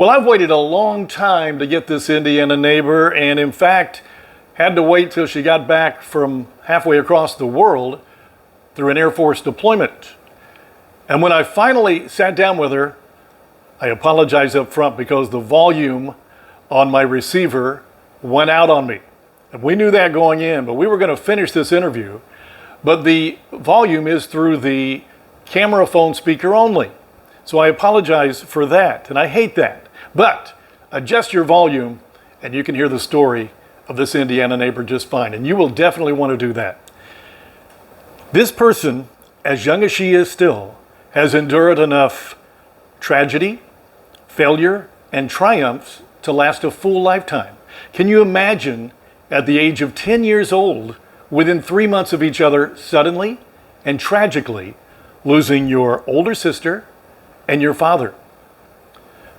Well, I've waited a long time to get this Indiana neighbor, and in fact, had to wait till she got back from halfway across the world through an Air Force deployment. And when I finally sat down with her, I apologized up front because the volume on my receiver went out on me. And we knew that going in, but we were going to finish this interview. But the volume is through the camera phone speaker only. So I apologize for that, and I hate that. But adjust your volume, and you can hear the story of this Indiana neighbor just fine. And you will definitely want to do that. This person, as young as she is still, has endured enough tragedy, failure, and triumphs to last a full lifetime. Can you imagine at the age of 10 years old, within 3 months of each other, suddenly and tragically losing your older sister and your father?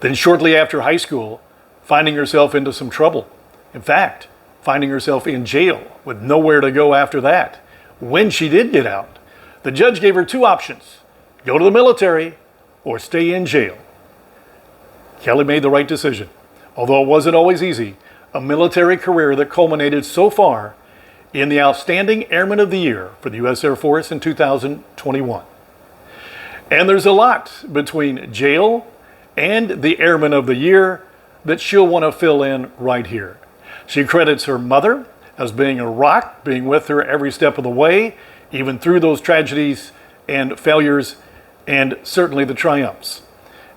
Then shortly after high school, finding herself into some trouble. In fact, finding herself in jail with nowhere to go after that. When she did get out, the judge gave her two options: go to the military or stay in jail. Kelli made the right decision. Although it wasn't always easy, a military career that culminated so far in the Outstanding Airman of the Year for the U.S. Air Force in 2021. And there's a lot between jail and the Airman of the Year that she'll want to fill in right here. She credits her mother as being a rock, being with her every step of the way, even through those tragedies and failures, and certainly the triumphs.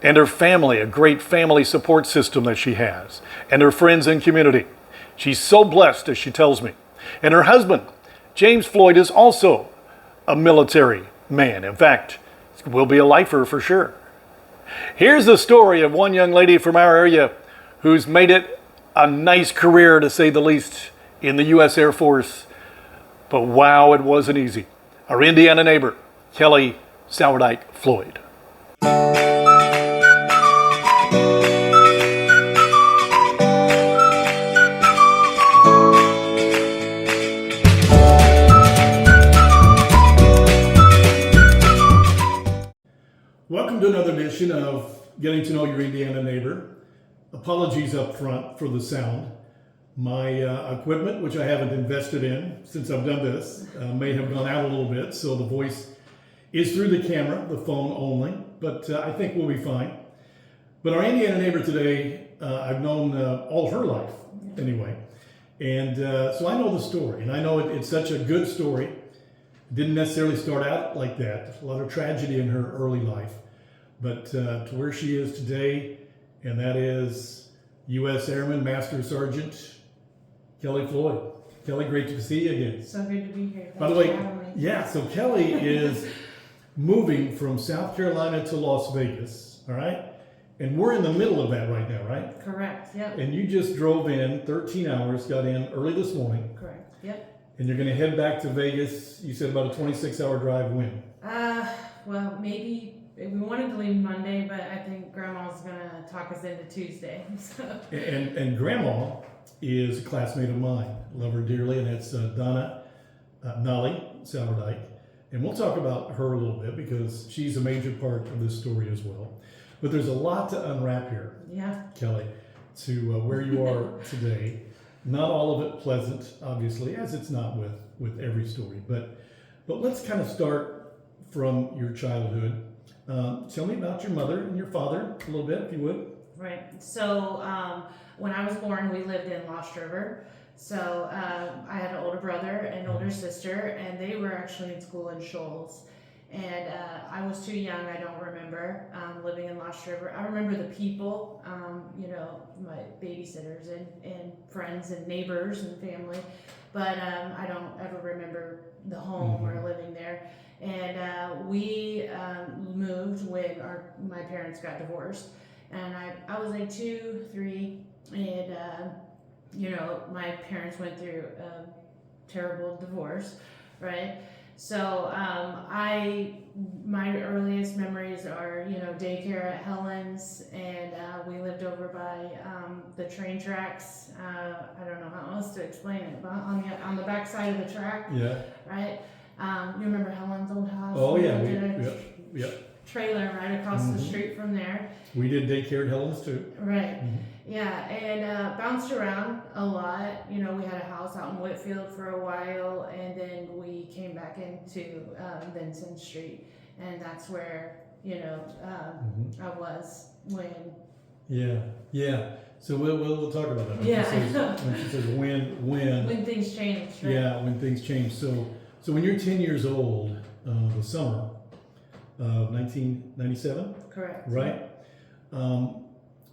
And her family, a great family support system that she has, and her friends and community. She's so blessed, as she tells me. And her husband, James Floyd, is also a military man. In fact, will be a lifer for sure. Here's the story of one young lady from our area who's made it a nice career, to say the least, in the U.S. Air Force. But wow, it wasn't easy. Our Indiana neighbor, Kelli Floyd. Welcome to another edition of Getting to Know Your Indiana Neighbor. Apologies up front for the sound. My equipment, which I haven't invested in since I've done this, may have gone out a little bit, so the voice is through the camera, the phone only, but I think we'll be fine. But our Indiana neighbor today, I've known all her life anyway, and so I know the story, and I know it's such a good story. It didn't necessarily start out like that. A lot of tragedy in her early life, but to where she is today, and that is U.S. Airman Master Sergeant Kelli Floyd. Kelli, great to see you again. So good to be here. By the way, yeah, so Kelli is moving from South Carolina to Las Vegas, all right? And we're in the middle of that right now, right? Correct, yep. And you just drove in 13 hours, got in early this morning. Correct, yep. And you're going to head back to Vegas. You said about a 26-hour drive. When? Well, maybe we wanted to leave Monday, but I think Grandma's going to talk us into Tuesday. So. And Grandma is a classmate of mine. Love her dearly, and that's Donna Nolly Sourdike. And we'll talk about her a little bit because she's a major part of this story as well. But there's a lot to unwrap here, yeah, Kelli, to where you are today. Not all of it pleasant, obviously, as it's not with every story. But let's kind of start from your childhood. Tell me about your mother and your father a little bit, if you would. Right. So when I was born, we lived in Lost River. So I had an older brother and older sister, and they were actually in school in Shoals. And I was too young, I don't remember living in Lost River. I remember the people, my babysitters and friends and neighbors and family, but I don't ever remember the home or living there. And we moved when my parents got divorced. And I was like 2, 3, and my parents went through a terrible divorce, right? So my earliest memories are, daycare at Helen's, and we lived over by the train tracks. I don't know how else to explain it, but on the back side of the track. Yeah. Right. You remember Helen's old house? Oh yeah. Yep. trailer right across the street from there. We did daycare at Helen's too. Right. Yeah, and bounced around a lot. You know, we had a house out in Whitfield for a while, and then we came back into Vincent Street, and that's where, you know, I was when. Yeah. So we'll talk about that. Yeah. When she says when Things change. Right? Yeah, when things change. So when you're 10 years old, the summer of 1997, Correct. right?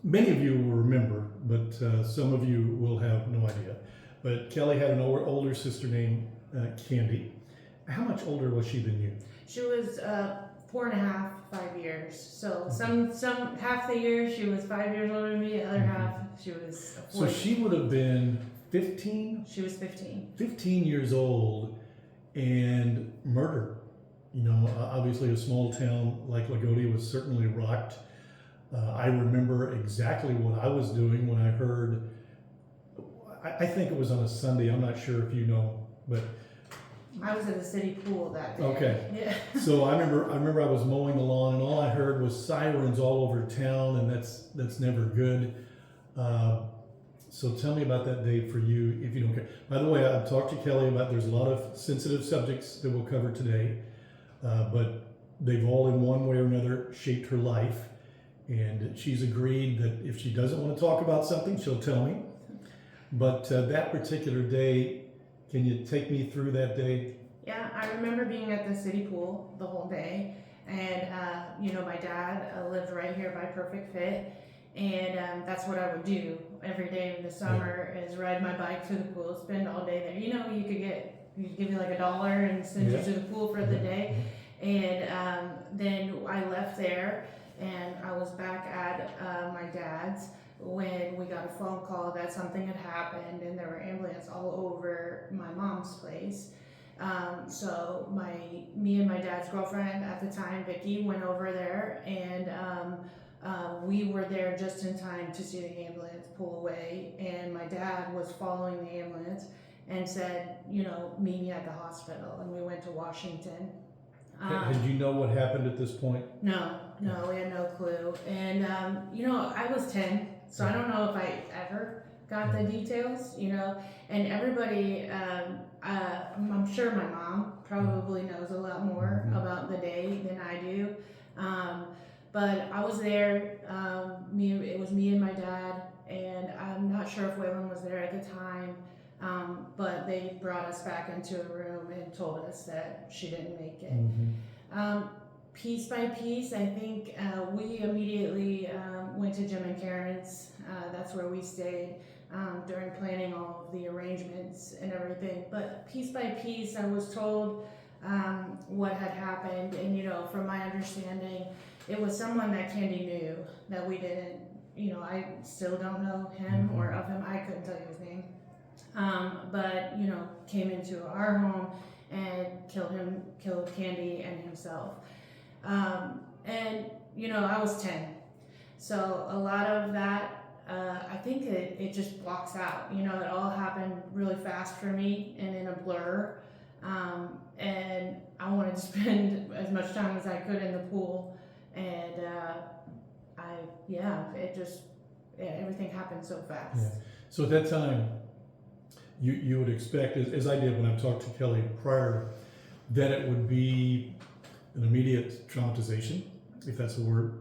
Many of you will remember, but some of you will have no idea. But Kelly had an older sister named Candy. How much older was she than you? She was 4.5, 5 years. So some half the year she was 5 years older than me. The other half she was 4. So she would have been 15. She was 15. 15 years old, and murder. You know, obviously a small town like Lagodi was certainly rocked. I remember exactly what I was doing when I heard, I think it was on a Sunday, I'm not sure if you know, but. I was at the city pool that day. Okay. Yeah. So I remember I was mowing the lawn, and all I heard was sirens all over town, and that's never good. So tell me about that day for you, if you don't care. By the way, I've talked to Kelly about, there's a lot of sensitive subjects that we'll cover today, but they've all in one way or another shaped her life. And she's agreed that if she doesn't want to talk about something, she'll tell me. But that particular day, can you take me through that day? Yeah, I remember being at the city pool the whole day. And, you know, my dad lived right here by Perfect Fit. And that's what I would do every day in the summer is ride my bike to the pool, spend all day there. You know, you could give you like $1 and send you to the pool for the day. And then I left there. And I was back at my dad's when we got a phone call that something had happened and there were ambulances all over my mom's place. So me and my dad's girlfriend at the time, Vicky, went over there, and we were there just in time to see the ambulance pull away. And my dad was following the ambulance and said, you know, meet me at the hospital. And we went to Washington. Did you know what happened at this point? No, we had no clue. And, you know, I was 10, so I don't know if I ever got the details, you know. And everybody, I'm sure my mom probably knows a lot more about the day than I do. But I was there, it was me and my dad, and I'm not sure if Waylon was there at the time. But they brought us back into a room and told us that she didn't make it. Piece by piece, I think we immediately went to Jim and Karen's. That's where we stayed during planning all of the arrangements and everything. But piece by piece, I was told what had happened. And, you know, from my understanding, it was someone that Candy knew that we didn't, you know, I still don't know him or of him. I couldn't tell you his name. But, you know, came into our home and killed Candy and himself. And, you know, I was 10. So a lot of that, I think it just blocks out. You know, it all happened really fast for me and in a blur. And I wanted to spend as much time as I could in the pool. And everything happened so fast. Yeah. So at that time, you would expect, as I did when I talked to Kelly prior, that it would be an immediate traumatization, if that's a word,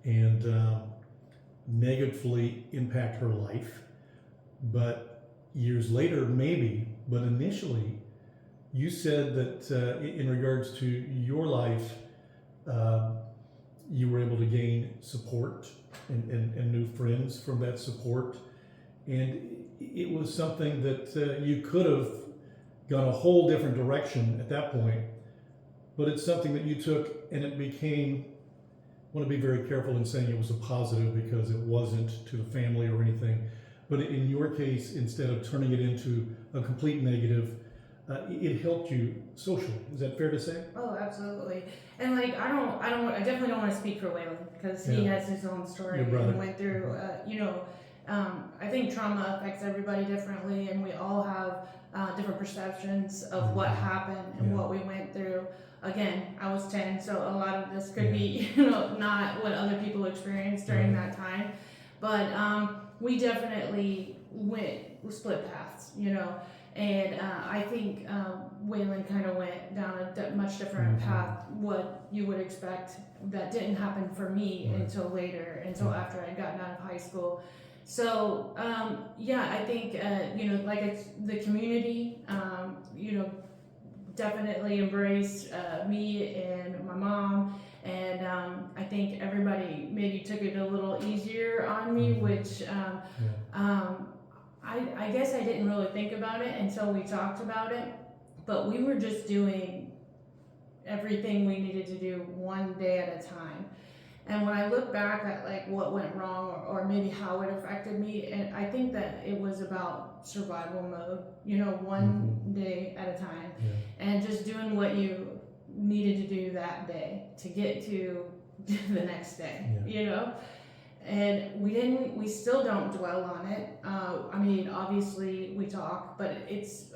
and negatively impact her life. But years later, maybe, but initially, you said that in regards to your life, you were able to gain support and new friends from that support. And it was something that you could have gone a whole different direction at that point, but it's something that you took and it became, I want to be very careful in saying it was a positive because it wasn't to the family or anything, but in your case, instead of turning it into a complete negative, it helped you socially. Is that fair to say? Oh, absolutely. And like, I definitely don't want to speak for Waylon because he has his own story and went through, I think trauma affects everybody differently, and we all have different perceptions of what happened and what we went through. Again, I was 10, so a lot of this could be, not what other people experienced during that time. But we definitely split paths, and I think Waylon kind of went down a much different path, what you would expect. That didn't happen for me until later, until after I'd gotten out of high school. So, I think, like it's the community, definitely embraced me and my mom. And I think everybody maybe took it a little easier on me, which I guess I didn't really think about it until we talked about it. But we were just doing everything we needed to do one day at a time. And when I look back at like what went wrong or maybe how it affected me, and I think that it was about survival mode, one day at a time, and just doing what you needed to do that day to get to the next day, And we still don't dwell on it. I mean, obviously we talk, but it's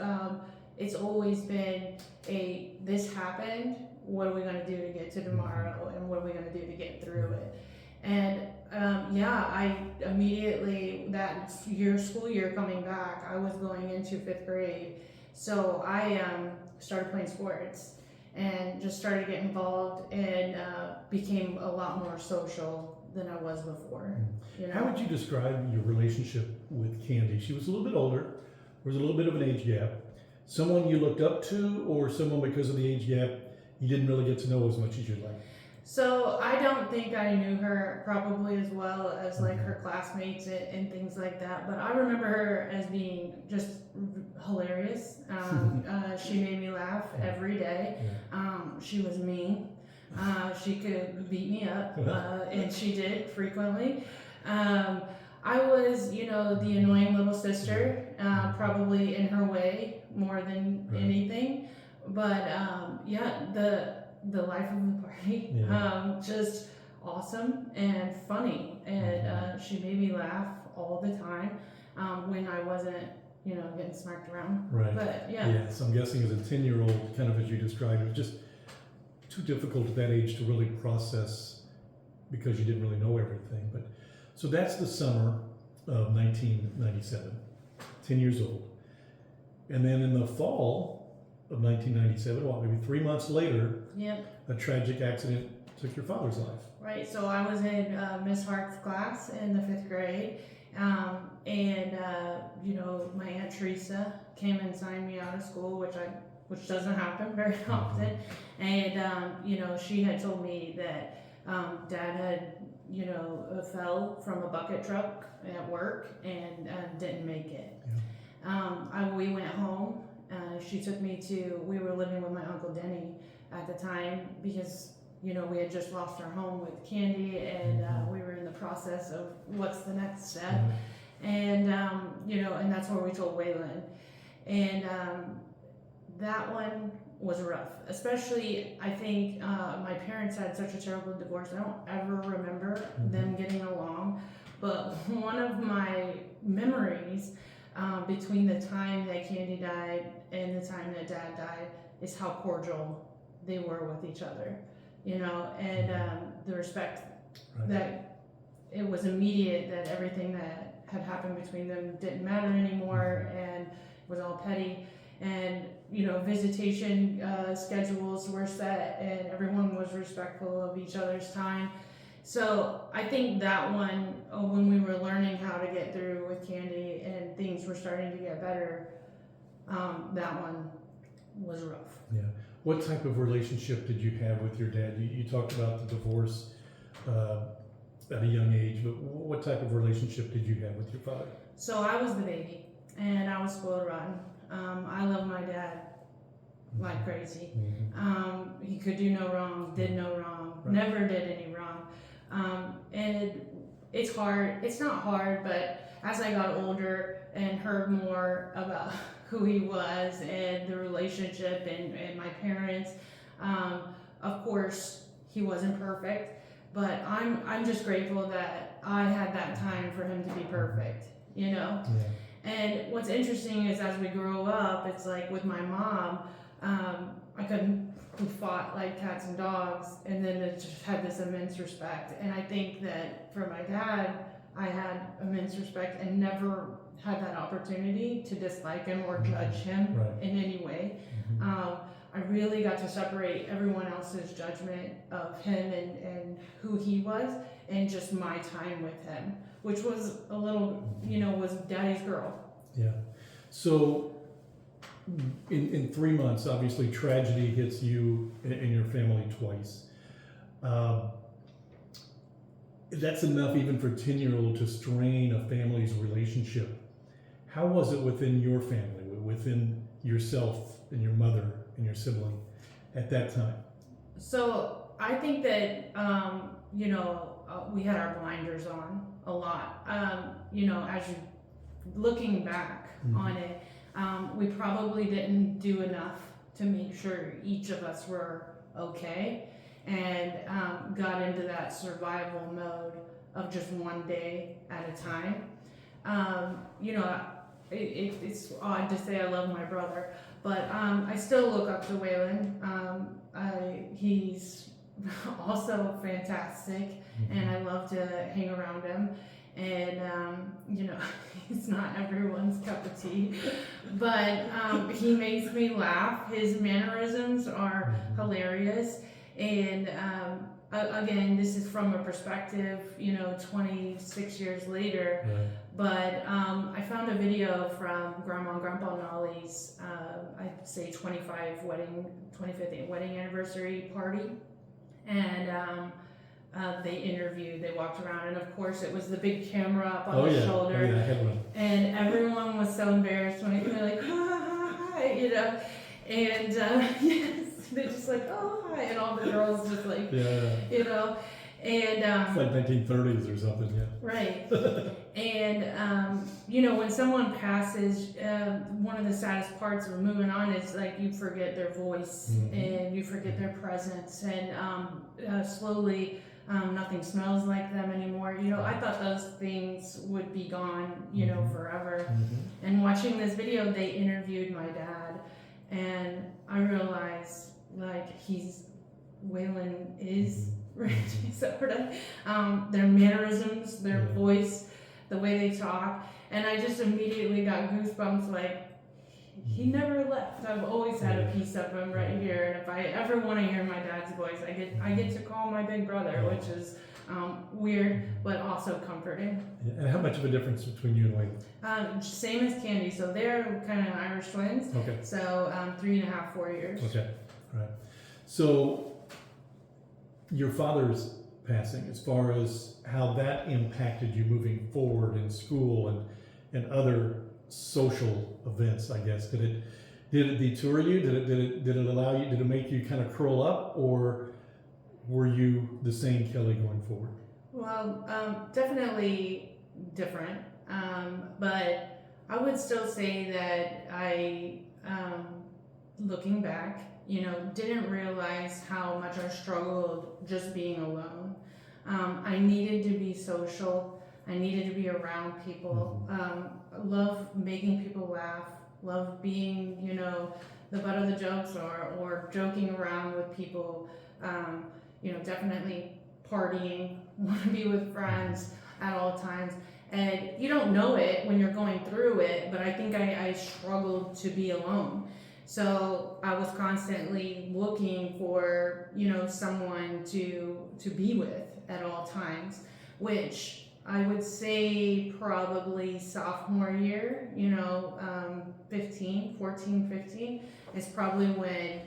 always been this happened. What are we going to do to get to tomorrow, and what are we going to do to get through it? And I immediately school year coming back, I was going into 5th grade, so I started playing sports and just started getting involved and became a lot more social than I was before. How would you describe your relationship with Candy? She was a little bit older. There was a little bit of an age gap. Someone you looked up to, or someone because of the age gap you didn't really get to know as much as you'd like? So I don't think I knew her probably as well as like her classmates and things like that, but I remember her as being just hilarious. She made me laugh every day. She was mean. She could beat me up, and she did frequently. I was, the annoying little sister, probably in her way more than anything. But the life of the party, just awesome and funny, and she made me laugh all the time when I wasn't, getting smacked around. Right. But So I'm guessing as a 10-year-old, kind of as you described, it was just too difficult at that age to really process because you didn't really know everything. But so that's the summer of 1997, 10 years old, and then in the fall of 1997, maybe 3 months later, a tragic accident took your father's life. Right, so I was in Miss Hart's class in the 5th grade, and my Aunt Teresa came and signed me out of school, which doesn't happen very often, and she had told me that Dad had fell from a bucket truck at work and didn't make it. We went home. She took me we were living with my Uncle Denny at the time because, we had just lost our home with Candy, and we were in the process of what's the next step. And, and that's where we told Waylon. And that one was rough, especially I think my parents had such a terrible divorce. I don't ever remember them getting along, but one of my memories between the time that Candy died and the time that Dad died is how cordial they were with each other, and the respect that it was immediate, that everything that had happened between them didn't matter anymore and was all petty. And visitation schedules were set, and everyone was respectful of each other's time. So I think that one, when we were learning how to get through with Candy and things were starting to get better, that one was rough. Yeah. What type of relationship did you have with your dad? You talked about the divorce at a young age, but what type of relationship did you have with your father? So I was the baby, and I was spoiled rotten. I love my dad like crazy. He could do no wrong, did no wrong, never did any wrong. And it's hard. It's not hard, but as I got older and heard more about who he was and the relationship and my parents, of course he wasn't perfect, but I'm just grateful that I had that time for him to be perfect, And what's interesting is as we grow up, it's like with my mom, we fought like cats and dogs, and then it just had this immense respect. And I think that for my dad, I had immense respect and never had that opportunity to dislike him or judge him Right. in any way. I really got to separate everyone else's judgment of him and who he was, and just my time with him, which was a little, was daddy's girl. Yeah. So in 3 months, obviously tragedy hits you and your family twice. That's enough even for a 10-year-old to strain a family's relationship. How was it within your family, within yourself and your mother and your sibling at that time? So I think that, we had our blinders on a lot. As you looking back on it, we probably didn't do enough to make sure each of us were okay, and got into that survival mode of just one day at a time. It's odd to say I love my brother, but I still look up to Waylon. He's also fantastic, and I love to hang around him. And he's not everyone's cup of tea, but he makes me laugh. His mannerisms are hilarious, and again, this is from a perspective, 26 years later. Right. But I found a video from Grandma and Grandpa Nolly's, I'd say 25th wedding anniversary party, and they walked around, and of course it was the big camera up on the shoulder. Oh yeah, I had one. And everyone was so embarrassed when they're like, hi, and yes, they're just like, oh, hi, and all the girls just like, and it's like 1930s or something, yeah. Right. And when someone passes, one of the saddest parts of moving on is like you forget their voice and you forget their presence, and slowly nothing smells like them anymore. I thought those things would be gone, forever. And watching this video, they interviewed my dad, and I realized like Waylon is sort of their mannerisms, their voice, the way they talk, and I just immediately got goosebumps. Like he never left. I've always had a piece of him right here, and if I ever want to hear my dad's voice, I get to call my big brother, which is weird but also comforting. And how much of a difference between you and Waylon? Same as Candy. So they're kind of Irish twins. Okay. So 3.5, 4 years. Okay. All right. So your father's passing, as far as how that impacted you moving forward in school and other social events, I guess, did it detour you? Did it allow you? Did it make you kind of curl up, or were you the same Kelli going forward? Well, definitely different, but I would still say that I, looking back, didn't realize how much I struggled just being alone. I needed to be social. I needed to be around people. I love making people laugh. Love being, the butt of the jokes or joking around with people. Definitely partying. Want to be with friends at all times. And you don't know it when you're going through it, but I think I struggled to be alone. So I was constantly looking for, someone to be with at all times, which I would say probably sophomore year, 14, 15 is probably when,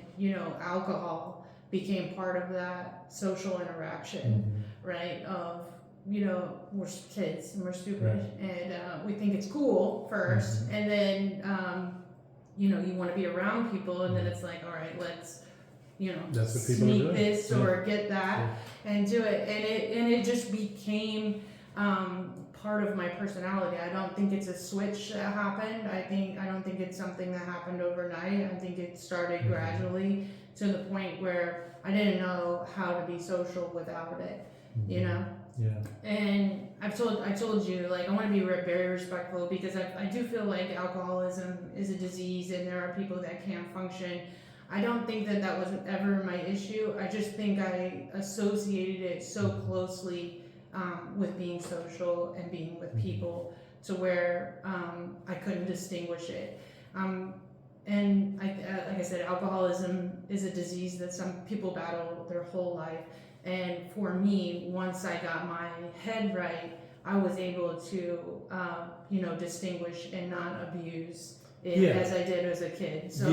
alcohol became part of that social interaction, right? Of, we're kids and we're stupid, and we think it's cool first, and then, you want to be around people, and then it's like, all right, let's, That's what people are sneak doing. this or get that and do it, and it just became part of my personality. I don't think it's a switch that happened. I don't think it's something that happened overnight. I think it started gradually to the point where I didn't know how to be social without it, Yeah. And I told you, like, I want to be very respectful, because I do feel like alcoholism is a disease and there are people that can't function. I don't think that was ever my issue. I just think I associated it so closely with being social and being with people, to where I couldn't distinguish it. And like I said, alcoholism is a disease that some people battle their whole life. And for me, once I got my head right, I was able to, distinguish and not abuse it as I did as a kid. So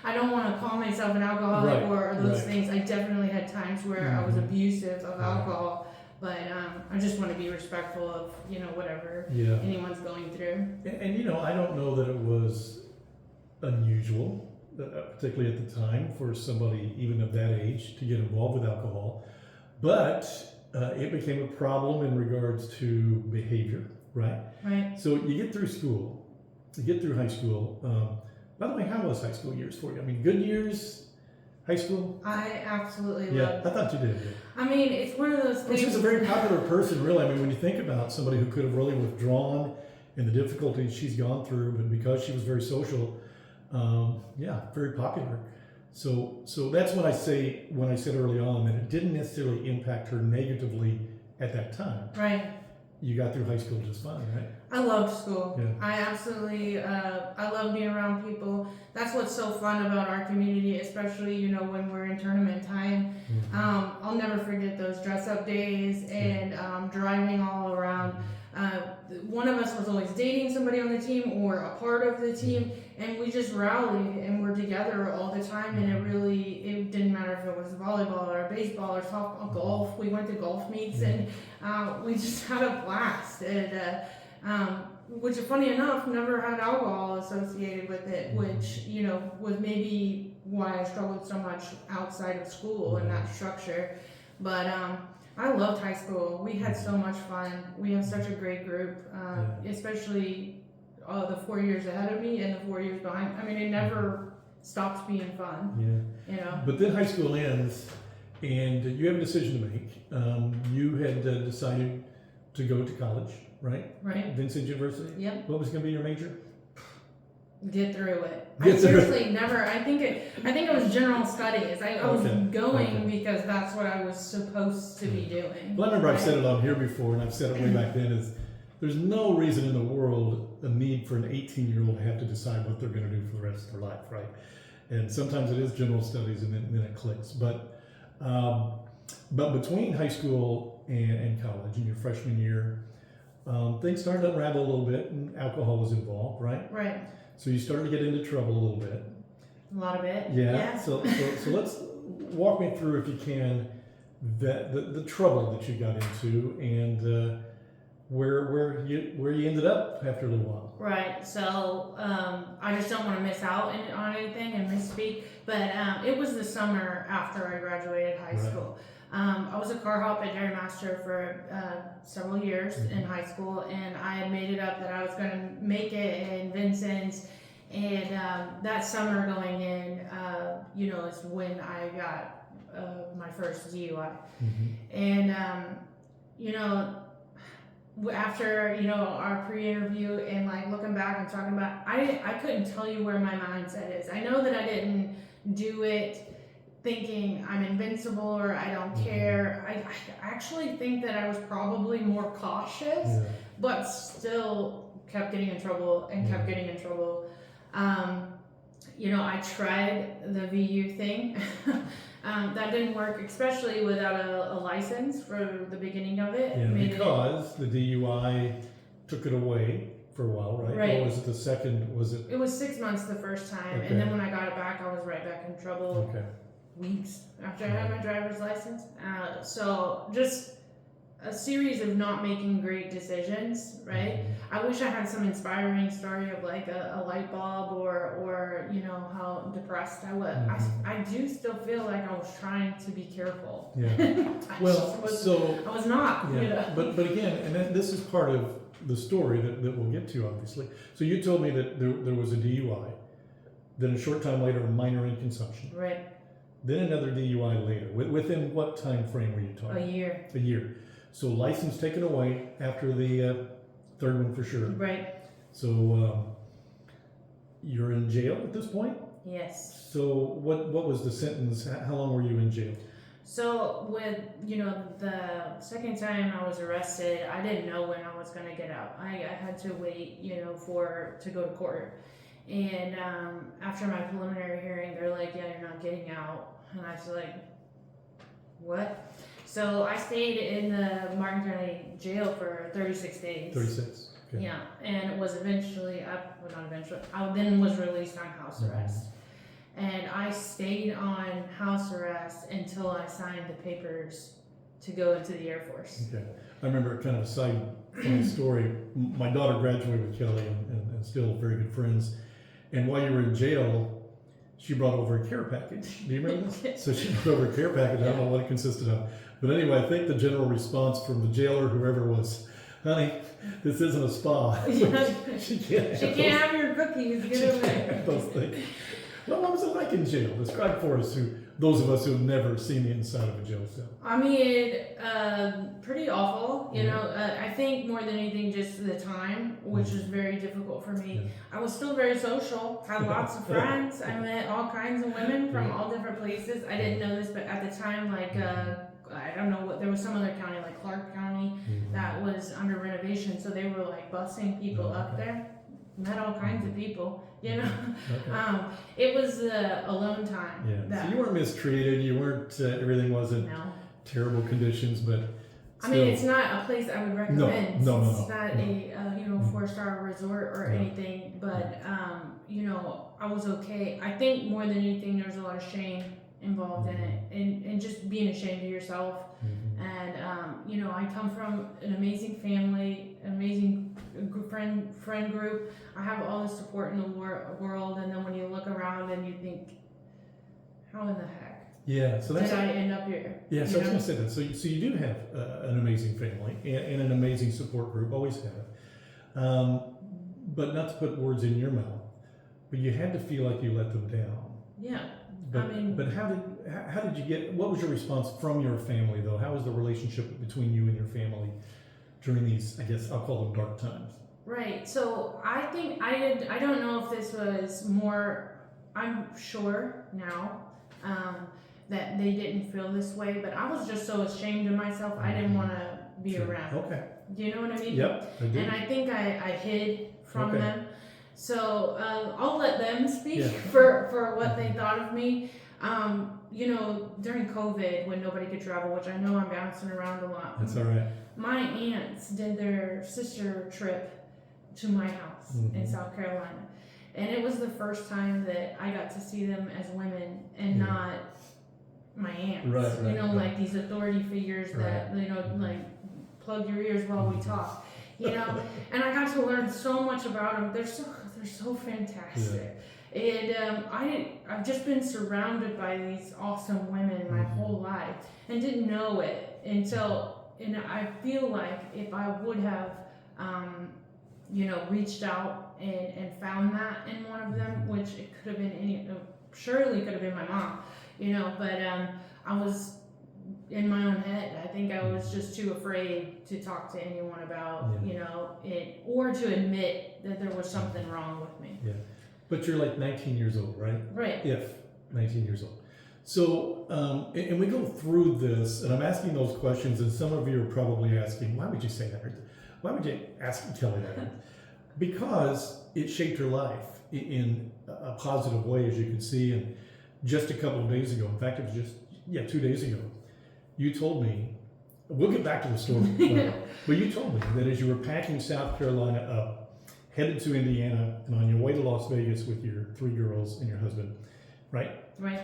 I don't want to call myself an alcoholic or those things. I definitely had times where I was abusive of alcohol, but I just want to be respectful of, whatever anyone's going through. And I don't know that it was unusual, particularly at the time, for somebody even of that age to get involved with alcohol, but it became a problem in regards to behavior, right? Right. So you get through school, you get through high school. By the way, how was high school years for you? I mean, good years, high school? I absolutely Yeah, loved I thought you did. Yeah. I mean, it's one of those things. She was a very popular person, really. I mean, when you think about somebody who could have really withdrawn and the difficulties she's gone through, but because she was very social, very popular. So that's when I said early on that it didn't necessarily impact her negatively at that time. Right. You got through high school just fine, right? I loved school. Yeah. I absolutely, I love being around people. That's what's so fun about our community, especially, when we're in tournament time. I'll never forget those dress up days and driving all around. One of us was always dating somebody on the team or a part of the team, and we just rallied and were together all the time. And it didn't matter if it was volleyball or baseball or softball, golf. We went to golf meets and we just had a blast. And which, funny enough, never had alcohol associated with it, which was maybe why I struggled so much outside of school and that structure. But I loved high school. We had so much fun. We have such a great group, especially the 4 years ahead of me and the 4 years behind. I mean, it never stops being fun. Yeah. But then high school ends, and you have a decision to make. You had decided to go to college, right? Right. Vincent University? Yep. What was going to be your major? Get through it. I seriously never. I think it was general studies. I was going because that's what I was supposed to be doing. Well, I remember I've said it on here before, and I've said it way back then, is there's no reason in the world, a need for an 18-year-old to have to decide what they're going to do for the rest of their life, right? And sometimes it is general studies, and then it clicks. But between high school and college, in your freshman year, things started to unravel a little bit, and alcohol was involved, right? Right. So you started to get into trouble a little bit. A lot of it. Yeah. So let's walk me through, if you can, the trouble that you got into and where you ended up after a little while. Right. So I just don't want to miss out on anything and misspeak. But it was the summer after I graduated high school. I was a car hop and dairymaster for several years in high school, and I had made it up that I was going to make it in Vincent's. And that summer going in, is when I got my first DUI. And, after, our pre-interview and like looking back and talking about, I couldn't tell you where my mindset is. I know that I didn't do it thinking I'm invincible or I don't care. I actually think that I was probably more cautious, but still kept getting in trouble and kept getting in trouble. I tried the VU thing. That didn't work, especially without a license for the beginning of it. Yeah, because the DUI took it away for a while, right? Right. Or was it the second? Was it? It was 6 months the first time, and then when I got it back, I was right back in trouble. Okay. Weeks after I had my driver's license. So just a series of not making great decisions, right? I wish I had some inspiring story of like a light bulb or how depressed I was. I do still feel like I was trying to be careful. Yeah. I was not. Yeah. But again, and then this is part of the story that we'll get to, obviously. So you told me that there was a DUI, then a short time later a minor in consumption. Right. then another DUI later. Within what time frame were you A talking? year. A year. So license taken away after the third one for sure. Right. So you're in jail at this point? Yes. So what was the sentence? How long were you in jail? So with, the second time I was arrested, I didn't know when I was going to get out. I had to wait, to go to court. And after my preliminary hearing, they're like, yeah, you're not getting out. And I was like, what? So I stayed in the Martin County jail for 36 days. 36. Okay. Yeah, and it was eventually, I then was released on house arrest. And I stayed on house arrest until I signed the papers to go into the Air Force. Okay. I remember kind of a side funny story. My daughter graduated with Kelly and still very good friends. And while you were in jail, she brought over a care package. Do you remember this? So she brought over a care package. I don't know what it consisted of. But anyway, I think the general response from the jailer, whoever was, honey, this isn't a spa. She can't have your cookies. Get away. Those things. Well, what was it like in jail? Describe for us, those of us who have never seen the inside of a jail cell. I mean, pretty awful. I think more than anything, just the time, which is very difficult for me. I was still very social, had lots of friends. I met all kinds of women from all different places. I didn't know this, but at the time, I don't know there was some other county, like Clark County, that was under renovation, so they were like busing people up there. Met all kinds of people, Okay. It was alone time. Yeah. So you weren't mistreated. You weren't. Everything wasn't terrible conditions, but still. I mean, it's not a place I would recommend. No. It's not a 4-star resort or anything. But I was okay. I think more than anything, there was a lot of shame involved in it, and just being ashamed of yourself. And I come from an amazing family, amazing friend group. I have all the support in the world, and then when you look around and you think, how in the heck so that's did I end up here? Yeah, so I was going to say that. So you do have an amazing family and an amazing support group, always have. But not to put words in your mouth, but you had to feel like you let them down. Yeah. But how did you get? What was your response from your family though? How was the relationship between you and your family during these? I guess I'll call them dark times. Right. So I think I don't know if this was more. I'm sure now that they didn't feel this way, but I was just so ashamed of myself. I didn't want to be around. Okay. Do you know what I mean? Yep. I do. And I think I hid from them. So I'll let them speak Yeah. for what they thought of me. During COVID, when nobody could travel, which I know I'm bouncing around a lot. That's all right. My aunts did their sister trip to my house in South Carolina. And it was the first time that I got to see them as women and not my aunts. Right. Like these authority figures that, like plug your ears while we talk. And I got to learn so much about them. They're so fantastic. And I've just been surrounded by these awesome women my whole life and didn't know it until, and I feel like if I would have, reached out and found that in one of them, which it could have been surely could have been my mom, but I was in my own head. I think I was just too afraid to talk to anyone about, it, or to admit that there was something wrong with me. Yeah. But you're like 19 years old, right? Right. If 19 years old. So, and we go through this, and I'm asking those questions, and some of you are probably asking, why would you say that? Why would you ask Kelly that? Because it shaped her life in a positive way, as you can see. And just a couple of days ago, in fact, it was just, 2 days ago, you told me, we'll get back to the story, but you told me that as you were packing South Carolina up, headed to Indiana, and on your way to Las Vegas with your 3 girls and your husband, right? Right.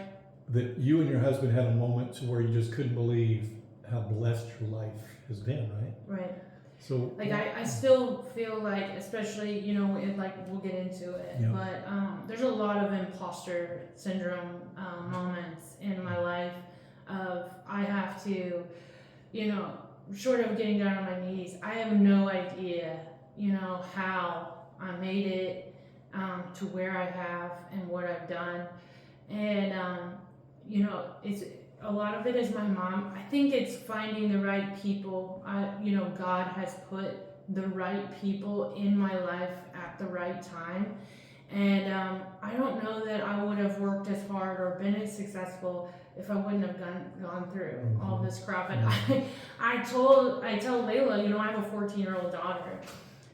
That you and your husband had a moment to where you just couldn't believe how blessed your life has been, right? Right. So, I still feel like, especially, we'll get into it, but there's a lot of imposter syndrome moments in my life of I have to, short of getting down on my knees, I have no idea, how I made it to where I have and what I've done. And, it's a lot of it is my mom. I think it's finding the right people. God has put the right people in my life at the right time. And I don't know that I would have worked as hard or been as successful if I wouldn't have gone through all this crap. And I tell Layla, I have a 14-year-old daughter.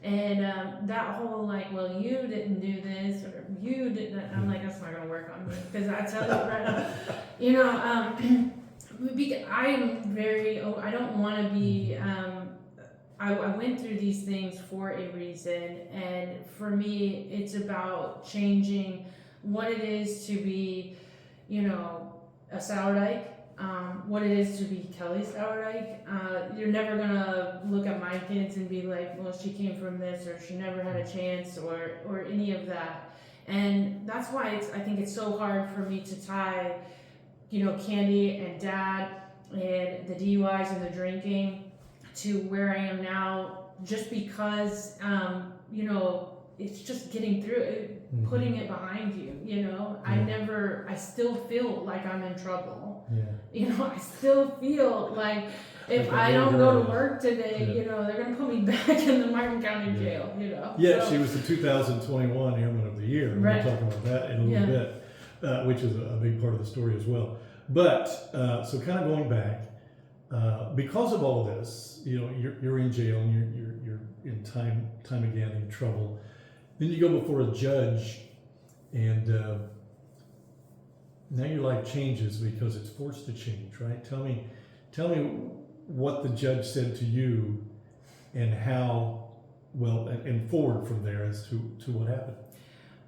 And that whole well, you didn't do this or you didn't. I'm like, that's not gonna work on me because I tell you right now, I'm very. I don't want to be. I went through these things for a reason, and for me, it's about changing what it is to be, a Sourdike. What it is to be Kelli Floyd. You're never gonna look at my kids and be like, well, she came from this, or she never had a chance, or any of that. And that's why I think it's so hard for me to tie, Candy and Dad and the DUIs and the drinking to where I am now, just because, it's just getting through it, putting it behind you, I still feel like I'm in trouble. I still feel like if I don't go to work today, they're going to put me back in the Martin County Jail, Yeah, So, she was the 2021 Airman of the Year. Right. We'll talk about that in a little bit, which is a big part of the story as well. But, so kind of going back, because of all of this, you're in jail and you're in time again in trouble. Then you go before a judge, and now your life changes because it's forced to change, right? Tell me what the judge said to you, and how, and forward from there as to what happened.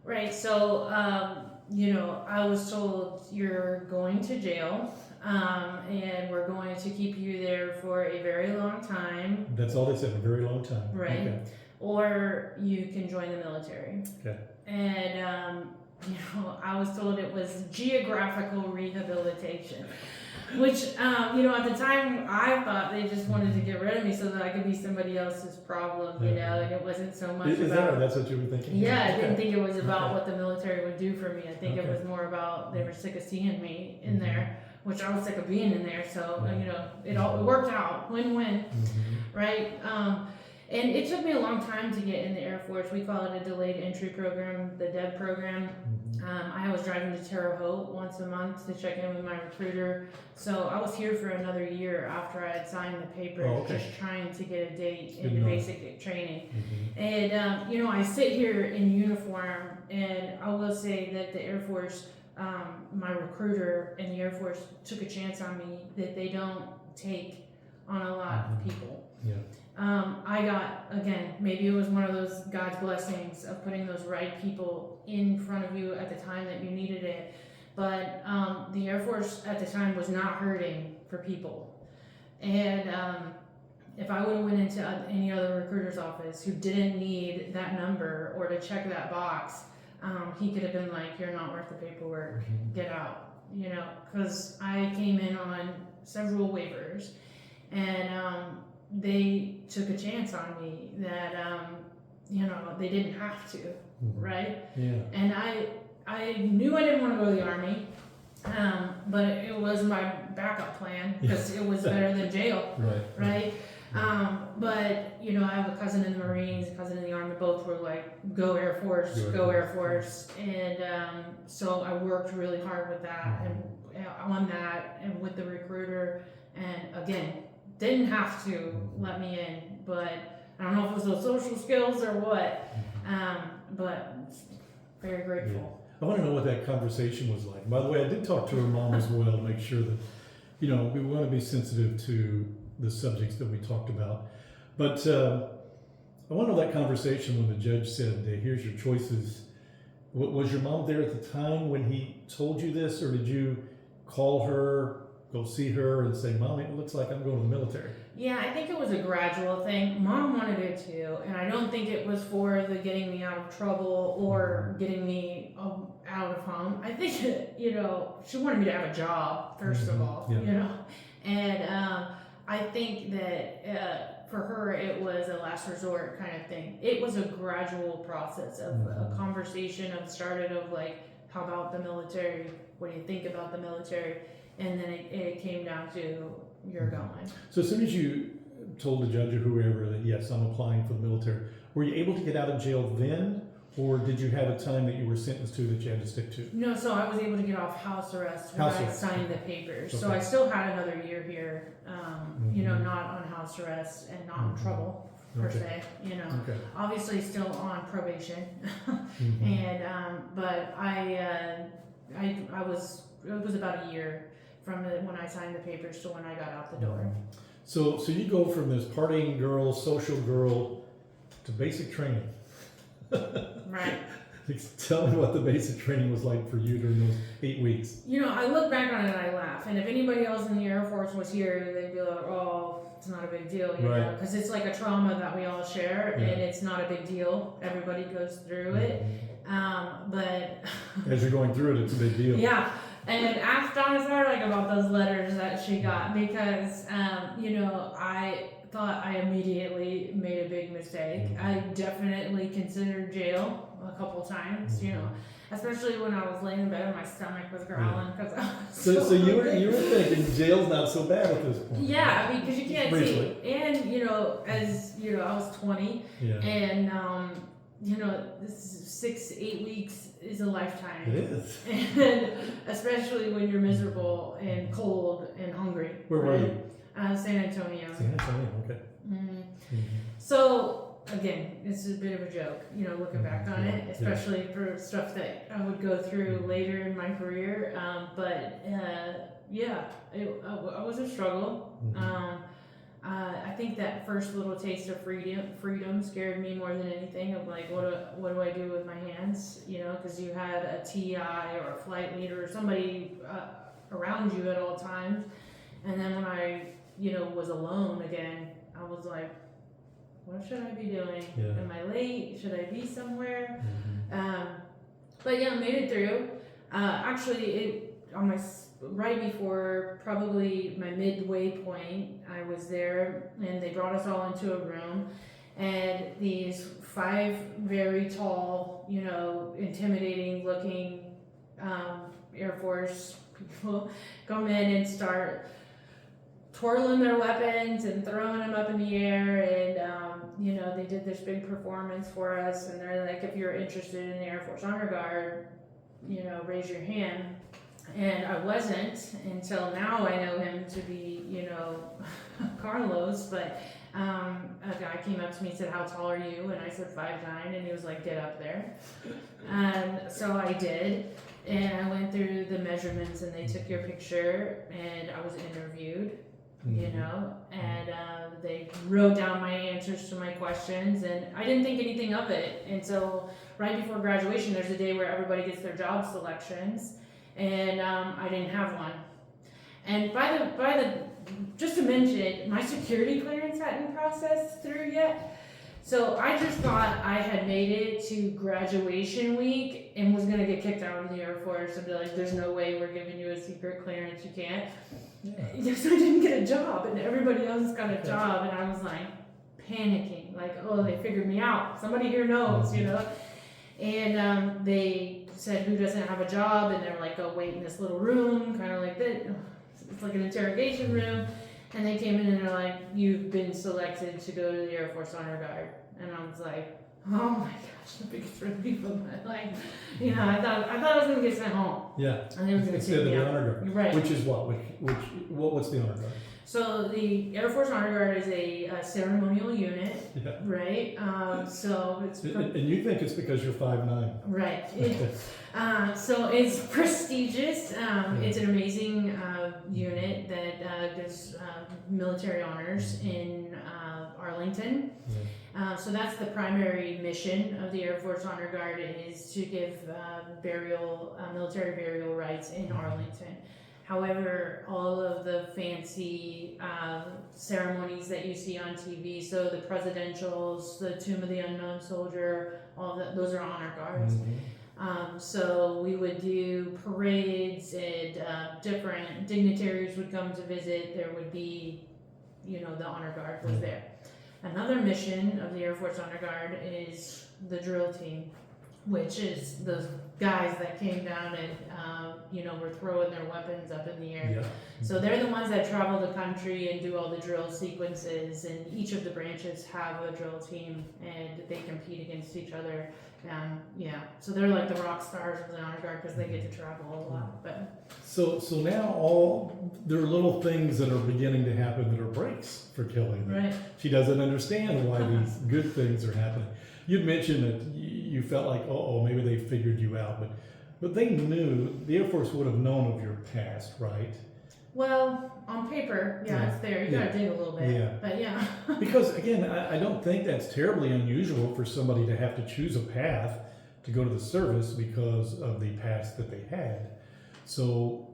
Right. So, I was told you're going to jail, and we're going to keep you there for a very long time. That's all they said, a very long time. Right. Okay. Or you can join the military. Okay. And, I was told it was geographical rehabilitation, which, at the time I thought they just wanted to get rid of me so that I could be somebody else's problem, and it wasn't so much Is about. that's what you were thinking? Yeah, I Okay. didn't think it was about what the military would do for me. I think it Okay. was more about they were sick of seeing me in there, which I was sick of being in there. So, it worked out, win-win, right? And it took me a long time to get in the Air Force. We call it a delayed entry program, the DEB program. I was driving to Terre Haute once a month to check in with my recruiter. So I was here for another year after I had signed the papers, just trying to get a date into basic training. And, I sit here in uniform, and I will say that the Air Force, my recruiter in the Air Force took a chance on me that they don't take on a lot of people. Yeah. I got, again, maybe it was one of those God's blessings of putting those right people in front of you at the time that you needed it. But the Air Force at the time was not hurting for people. And if I would have went into any other recruiter's office who didn't need that number or to check that box, he could have been like, you're not worth the paperwork, get out, because I came in on several waivers, and they took a chance on me that, they didn't have to, right? Yeah. And I knew I didn't want to go to the Army, but it was my backup plan because it was better than jail, right? But, I have a cousin in the Marines, a cousin in the Army, both were like, go Air Force, go Air Force. And so I worked really hard with that and on that and with the recruiter, and again, didn't have to let me in, but I don't know if it was those social skills or what, but very grateful. I want to know what that conversation was like. By the way, I did talk to her mom as well to make sure that, we want to be sensitive to the subjects that we talked about. But I want to know that conversation when the judge said, here's your choices. Was your mom there at the time when he told you this, or did you call her, go see her, and say, Mom, it looks like I'm going to the military? Yeah, I think it was a gradual thing. Mom wanted it too, and I don't think it was for the getting me out of trouble or getting me out of home. I think, she wanted me to have a job, first of all, and I think that for her it was a last resort kind of thing. It was a gradual process of a conversation started of like how about the military? What do you think about the military? And then it came down to, you're going. So as soon as you told the judge or whoever that, yes, I'm applying for the military, were you able to get out of jail then? Or did you have a time that you were sentenced to that you had to stick to? No, so I was able to get off house arrest when House I arrest. signed the papers. So Okay. I still had another year here, you know, not on house arrest and not in trouble per Okay. se, you know. Okay. Obviously still on probation. Mhm. And, but I was, it was about a year from when I signed the papers to when I got out the door. So you go from this partying girl, social girl, to basic training. Right. Tell me what the basic training was like for you during those 8 weeks. You know, I look back on it and I laugh. And if anybody else in the Air Force was here, they'd be like, oh, it's not a big deal, you know, Right. because it's like a trauma that we all share, Yeah. and it's not a big deal. Everybody goes through it. But As you're going through it, it's a big deal. yeah. And ask Donna Sardak about those letters that she got, because, you know, I thought I immediately made a big mistake. I definitely considered jail a couple times, you know, especially when I was laying in bed and my stomach was growling because I was So you were hungry. thinking jail's not so bad at this point. Yeah, I mean, because you can't Briefly. see. And, you know, as, you know, I was 20, Yeah. and, you know, this is 6-8 weeks is a lifetime. It is. And especially when you're miserable and cold and hungry. Where were you? San Antonio. San Antonio. Okay. Mhm. Mhm. So again, it's a bit of a joke, you know, looking back on it, Yeah. especially for stuff that I would go through later in my career. Yeah, I was a struggle. Mhm. I think that first little taste of freedom scared me more than anything. Of like, what do I do with my hands? You know, because you had a TI or a flight leader or somebody around you at all times. And then when I, you know, was alone again, I was like, what should I be doing? Yeah. Am I late? Should I be somewhere? Mhm. But yeah, made it through. Actually, right before probably my midway point, I was there, and they brought us all into a room, and these 5 very tall, you know, intimidating looking Air Force people come in and start twirling their weapons and throwing them up in the air, and you know, they did this big performance for us, and they're like, if you're interested in the Air Force Honor Guard, you know, raise your hand. And I wasn't until now. I know him to be, you know, Carlos, but a guy came up to me and said, how tall are you? And I said 5'9", and he was like, get up there. And so I did, and I went through the measurements, and they took your picture, and I was interviewed, you know, and they wrote down my answers to my questions, and I didn't think anything of it until right before graduation. There's a day where everybody gets their job selections, and I didn't have one. And by the just to mention, my security clearance hadn't processed through yet. So I just thought I had made it to graduation week and was gonna get kicked out of the Air Force and be like, there's no way we're giving you a secret clearance, you can't. Yeah. So I didn't get a job, and everybody else got a job, and I was like panicking, like, oh, they figured me out. Somebody here knows, you know. And they said, who doesn't have a job? And they're like, go wait in this little room, kind of like that. It's like an interrogation room. And they came in and they're like, you've been selected to go to the Air Force Honor Guard. And I was like, oh my gosh, the biggest relief of my life. You know, I thought I was gonna get sent home. Yeah. And they were gonna Instead take of me the out. honor guard. Right. Which is what? What's the honor guard? So the Air Force Honor Guard is a ceremonial unit, Yeah. right? So it's And you think it's because you're 5'9". right. So it's prestigious. It's an amazing unit that does military honors in Arlington. So that's the primary mission of the Air Force Honor Guard, is to give military burial rites in Arlington. However, all of the fancy ceremonies that you see on TV, so the presidentials, the Tomb of the Unknown Soldier, all that, those are honor guards. So we would do parades, and different dignitaries would come to visit. There would be, you know, the honor guard was there. Another mission of the Air Force Honor Guard is the drill team. which is those guys that came down and were throwing their weapons up in the air. Yeah. So they're the ones that travel the country and do all the drill sequences, and each of the branches have a drill team and they compete against each other. So they're like the rock stars of the honor guard because they get to travel a lot. But So now there are little things that are beginning to happen that are breaks for Kelli. right, She doesn't understand why these good things are happening. You'd mentioned that you felt like, maybe they figured you out, but they knew, the Air Force would have known of your past, right? well, on paper, Yeah. it's there. You gotta dig a little bit, Yeah. but yeah. Because again, I don't think that's terribly unusual for somebody to have to choose a path to go to the service because of the past that they had. So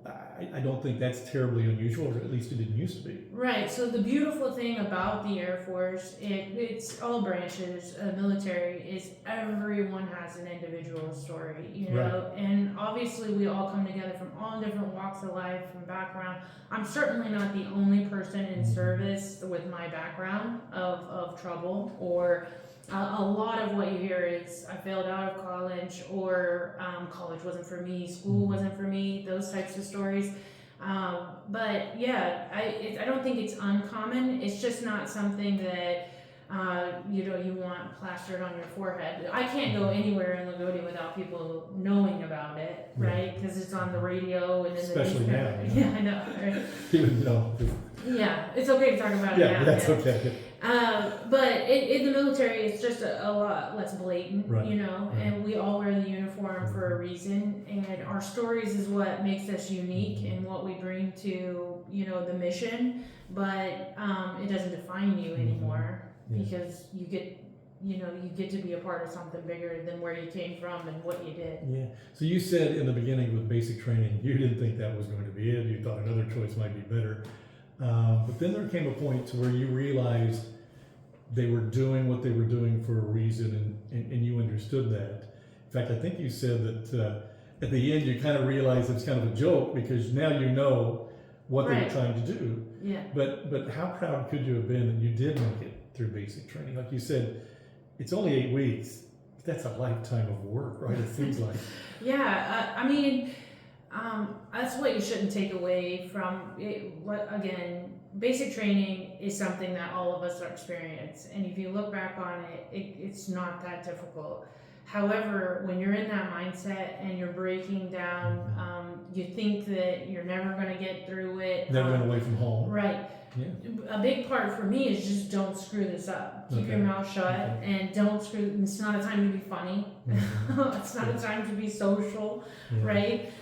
I don't think that's terribly unusual, or at least it didn't used to be. Right. So the beautiful thing about the Air Force, it's all branches, military, is everyone has an individual story, and obviously we all come together from all different walks of life and background. I'm certainly not the only person in service with my background of trouble, or a lot of what you hear is I failed out of college, or college wasn't for me, school wasn't for me, those types of stories. But yeah, I don't think it's uncommon. It's just not something that you want plastered on your forehead. I can't go anywhere in Lagodi without people knowing about it, right? Because it's on the radio and in Especially the now. newspaper. Yeah, I know. Right? Even though, Yeah, it's okay to talk about it yeah, now. that's okay. But in the military, it's just a lot less blatant, Right, and we all wear the uniform for a reason, and our stories is what makes us unique and what we bring to, the mission, but it doesn't define you anymore because you get to be a part of something bigger than where you came from and what you did. Yeah. So you said in the beginning with basic training, you didn't think that was going to be it. You thought another choice might be better. But then there came a point to where you realized they were doing what they were doing for a reason, and you understood that. In fact, I think you said that at the end you kind of realized it's kind of a joke because now you know what they were trying to do. Yeah. But how proud could you have been that you did make it through basic training? Like you said, it's only 8 weeks. That's a lifetime of work, right? It seems like. Yeah, I mean, that's what you shouldn't take away from it. Again, basic training is something that all of us are experiencing, and if you look back on it, it's not that difficult. However, when you're in that mindset and you're breaking down, you think that you're never going to get through it. Never went away from home. Right. Yeah. A big part for me is just don't screw this up. Keep your mouth shut and don't screw. It's not a time to be funny. It's not a time to be social, right?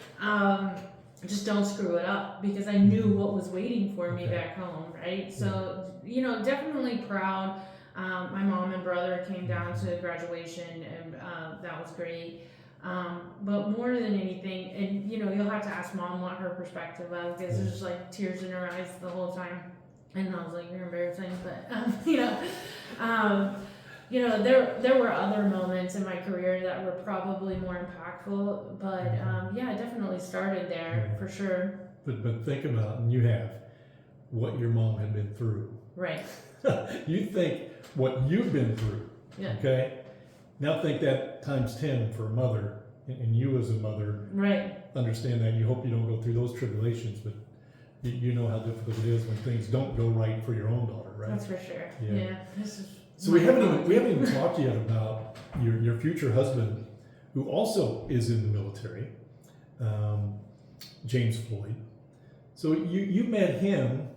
Just don't screw it up because I knew what was waiting for me back home, right? So, definitely proud. My mom and brother came down to graduation and that was great. But more than anything, and you'll have to ask mom what her perspective was because there's just like tears in her eyes the whole time. And I was like, you're embarrassing, but there were other moments in my career that were probably more impactful, but it definitely started there for sure. But think about, and you have, what your mom had been through. Right. You think what you've been through, okay? Now think that times 10 for a mother, and you as a mother, right? Understand that. You hope you don't go through those tribulations, but you know how difficult it is when things don't go right for your own daughter, right? That's for sure. Yeah. This is So we haven't even talked yet about your future husband, who also is in the military, James Floyd. So you met him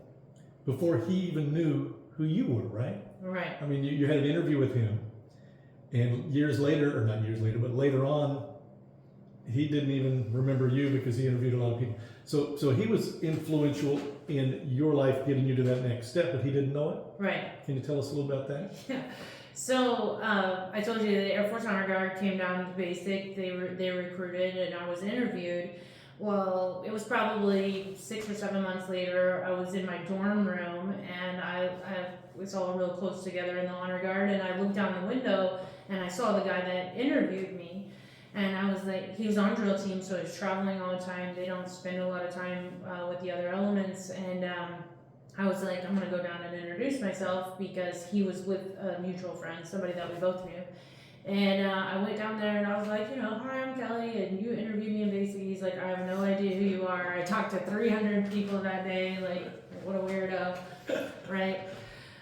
before he even knew who you were, right? Right. I mean, you had an interview with him, and years later, or not years later, but later on, he didn't even remember you because he interviewed a lot of people. So he was influential in your life, getting you to that next step, but he didn't know it? Right. Can you tell us a little about that? Yeah. So I told you the Air Force Honor Guard came down to basic. They recruited, and I was interviewed. Well, it was probably 6 or 7 months later. I was in my dorm room, and I was all real close together in the Honor Guard, and I looked down the window, and I saw the guy that interviewed me. And I was like, he was on drill team, so he's traveling all the time. They don't spend a lot of time with the other elements. And I was like, I'm going to go down and introduce myself because he was with a mutual friend, somebody that we both knew. And I went down there and I was like, hi, I'm Kelly, and you interviewed me in basic. He's like, I have no idea who you are. I talked to 300 people that day, like, what a weirdo, right?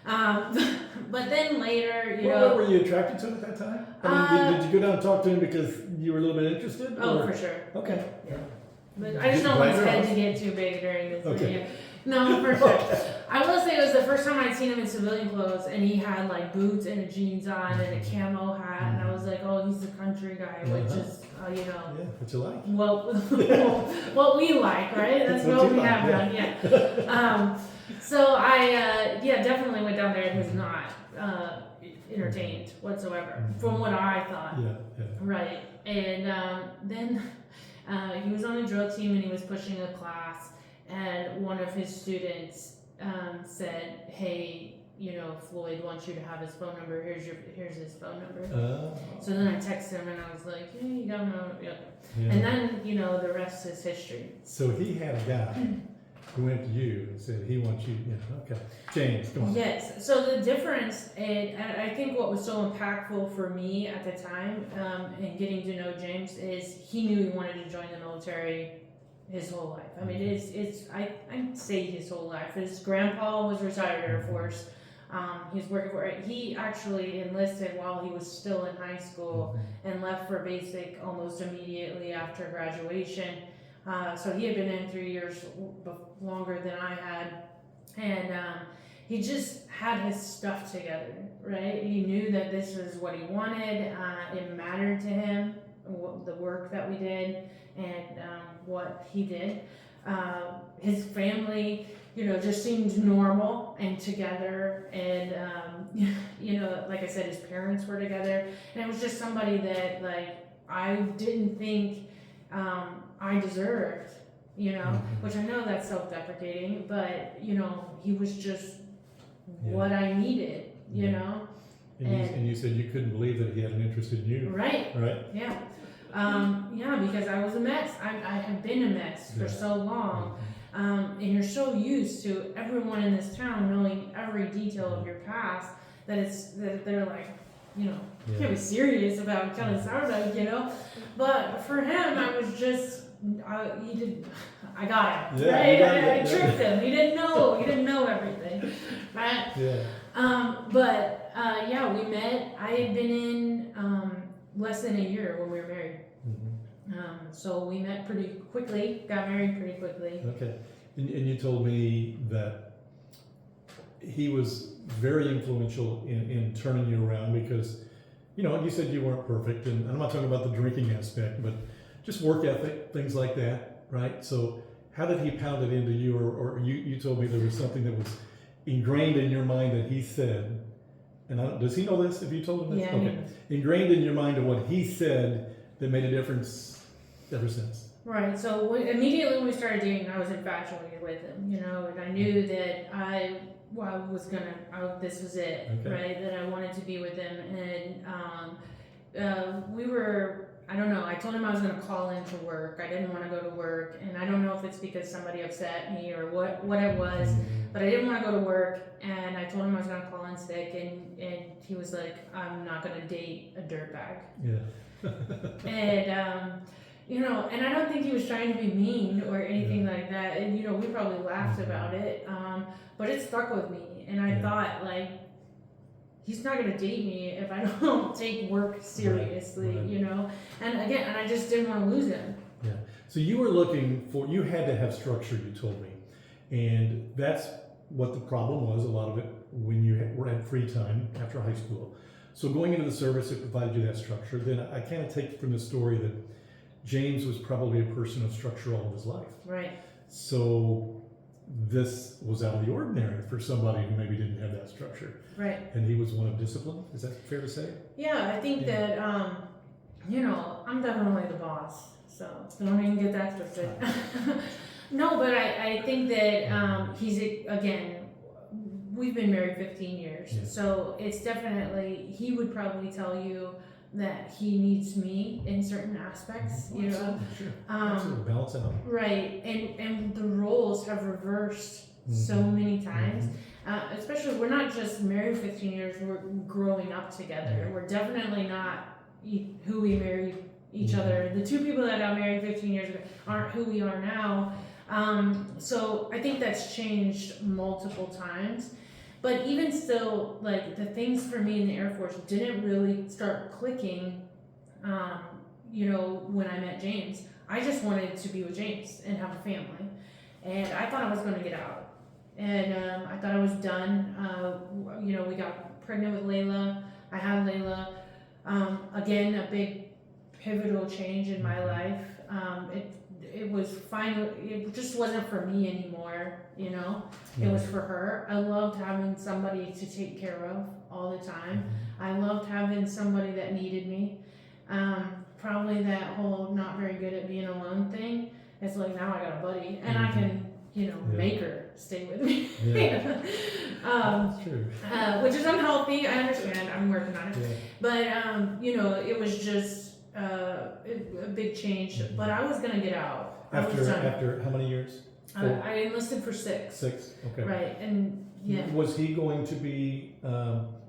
But then later, What were you attracted to at that time? I mean, did you go down and talk to him because you were a little bit interested? Oh, or? for sure. Okay. Yeah. But I just don't want his head to get too big during this video. No, for sure. I will say it was the first time I'd seen him in civilian clothes, and he had like boots and a jeans on and a camo hat, and I was like, oh, he's a country guy, which is, Yeah, what you like. well, what we like, right? That's what we have done, yeah. So I, definitely went down there and was not entertained whatsoever, from what I thought. Yeah. Right, and then he was on a drill team and he was pushing a class, and one of his students said, hey, Floyd wants you to have his phone number. Here's his phone number. So then I texted him and I was like, hey, you got my number? Yep. Yeah. And then, the rest is history. So he had a guy who went to you and said he wants you. Yeah, okay. James, come on. Yes. So the difference, and I think what was so impactful for me at the time in getting to know James is he knew he wanted to join the military his whole life. I mean, I'd say his whole life. His grandpa was retired Air Force. He was working for it. He actually enlisted while he was still in high school and left for basic almost immediately after graduation. So he had been in 3 years longer than I had. And he just had his stuff together, right? He knew that this was what he wanted. It mattered to him, the work that we did and what he did. His family, just seemed normal and together, and like I said, his parents were together, and it was just somebody that I didn't think I deserved, which I know that's self-deprecating, but he was just what I needed, And you said you couldn't believe that he had an interest in you. Right. Yeah. Because I was a mess. I had been a mess for so long. And you're so used to everyone in this town knowing every detail of your past that they're like, you can't be serious about Kelly Sourdough, But for him, I was just, I got it. Yeah, right? I tricked him. He didn't know everything. Right? Yeah. We met. I had been in less than a year when we were married. So we met pretty quickly, got married pretty quickly. Okay. And you told me that he was very influential in turning you around because, you said you weren't perfect, and I'm not talking about the drinking aspect, but just work ethic, things like that, right? So how did he pound it into you, or you told me there was something that was ingrained in your mind that he said, and does he know this, if you told him this? Yeah. Okay. Ingrained in your mind of what he said that made a difference ever since. Right. So immediately when we started dating, I was infatuated with him, and I knew that this was it, right? That I wanted to be with him, and we were. I don't know. I told him I was going to call into work. I didn't want to go to work, and I don't know if it's because somebody upset me or what it was, but I didn't want to go to work, and I told him I was going to call in sick, and he was like, "I'm not going to date a dirtbag." Yeah. And and I don't think he was trying to be mean or anything like that. And we probably laughed about it, but it stuck with me, and I thought he's not going to date me if I don't take work seriously, And again, I just didn't want to lose him. Yeah. So you were you had to have structure, you told me. And that's what the problem was, a lot of it, when you had free time after high school. So going into the service, it provided you that structure. Then I kind of take from the story that James was probably a person of structure all of his life. Right. So this was out of the ordinary for somebody who maybe didn't have that structure. Right. And he was one of discipline. Is that fair to say? Yeah, I think that, I'm definitely the boss. So don't even get that twisted. No, but I think that we've been married 15 years. Yeah. So it's definitely, he would probably tell you that he needs me in certain aspects, Sure. Absolutely. Balance out. Right, and the roles have reversed so many times. Especially, we're not just married 15 years, we're growing up together. We're definitely not who we married each other. The two people that got married 15 years ago aren't who we are now. So I think that's changed multiple times. But even still, like, the things for me in the Air Force didn't really start clicking, when I met James. I just wanted to be with James and have a family. And I thought I was going to get out. And I thought I was done. We got pregnant with Layla. I had Layla. Again, a big pivotal change in my life. It was fine. It just wasn't for me anymore, It was for her. I loved having somebody to take care of all the time. I loved having somebody that needed me. Probably that whole not very good at being alone thing. It's like, now I got a buddy and I can, make her stay with me. Yeah. That's true. Which is unhealthy. I understand. I'm working on it. Yeah. But, it was just a big change. But I was going to get out. After how many years? I enlisted for 6. 6. Okay. Right. And yeah. Was he going to be?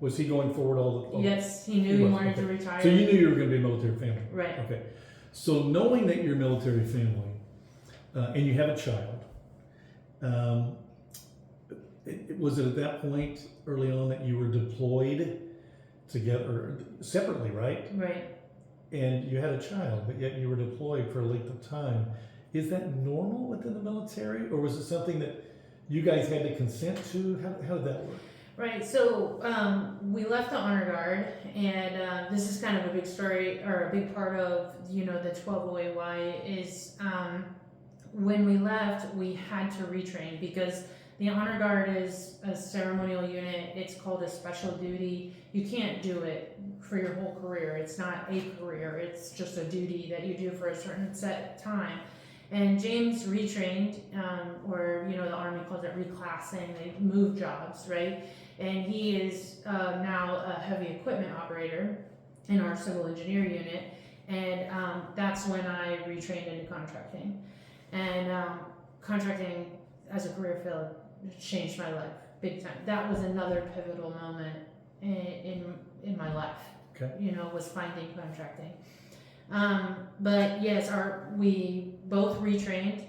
Was he going forward all the? Yes, he knew he wanted to retire. So you knew you were going to be a military family. Right. Okay. So knowing that you're a military family, and you have a child, was it at that point early on that you were deployed together separately, right? Right. And you had a child, but yet you were deployed for a length of time. Is that normal within the military, or was it something that you guys had to consent to? How did that work? Right, so we left the Honor Guard, and this is kind of a big story, or a big part of, the 12 OAY is when we left, we had to retrain because the Honor Guard is a ceremonial unit. It's called a special duty. You can't do it for your whole career. It's not a career. It's just a duty that you do for a certain set time. And James retrained, or the Army calls it reclassing. They move jobs, right? And he is now a heavy equipment operator in our civil engineer unit. And that's when I retrained into contracting. And contracting as a career field changed my life big time. That was another pivotal moment in my life. Okay. Was finding contracting. But yes, we both retrained,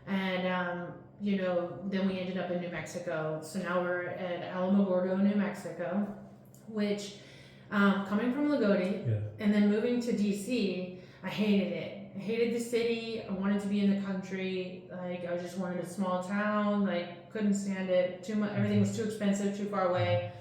and then we ended up in New Mexico. So now we're at Alamogordo, New Mexico, which coming from Lagodi, and then moving to DC, I hated it. I hated the city. I wanted to be in the country. Like, I just wanted a small town. Like, couldn't stand it. Too much. Everything was too expensive, too far away.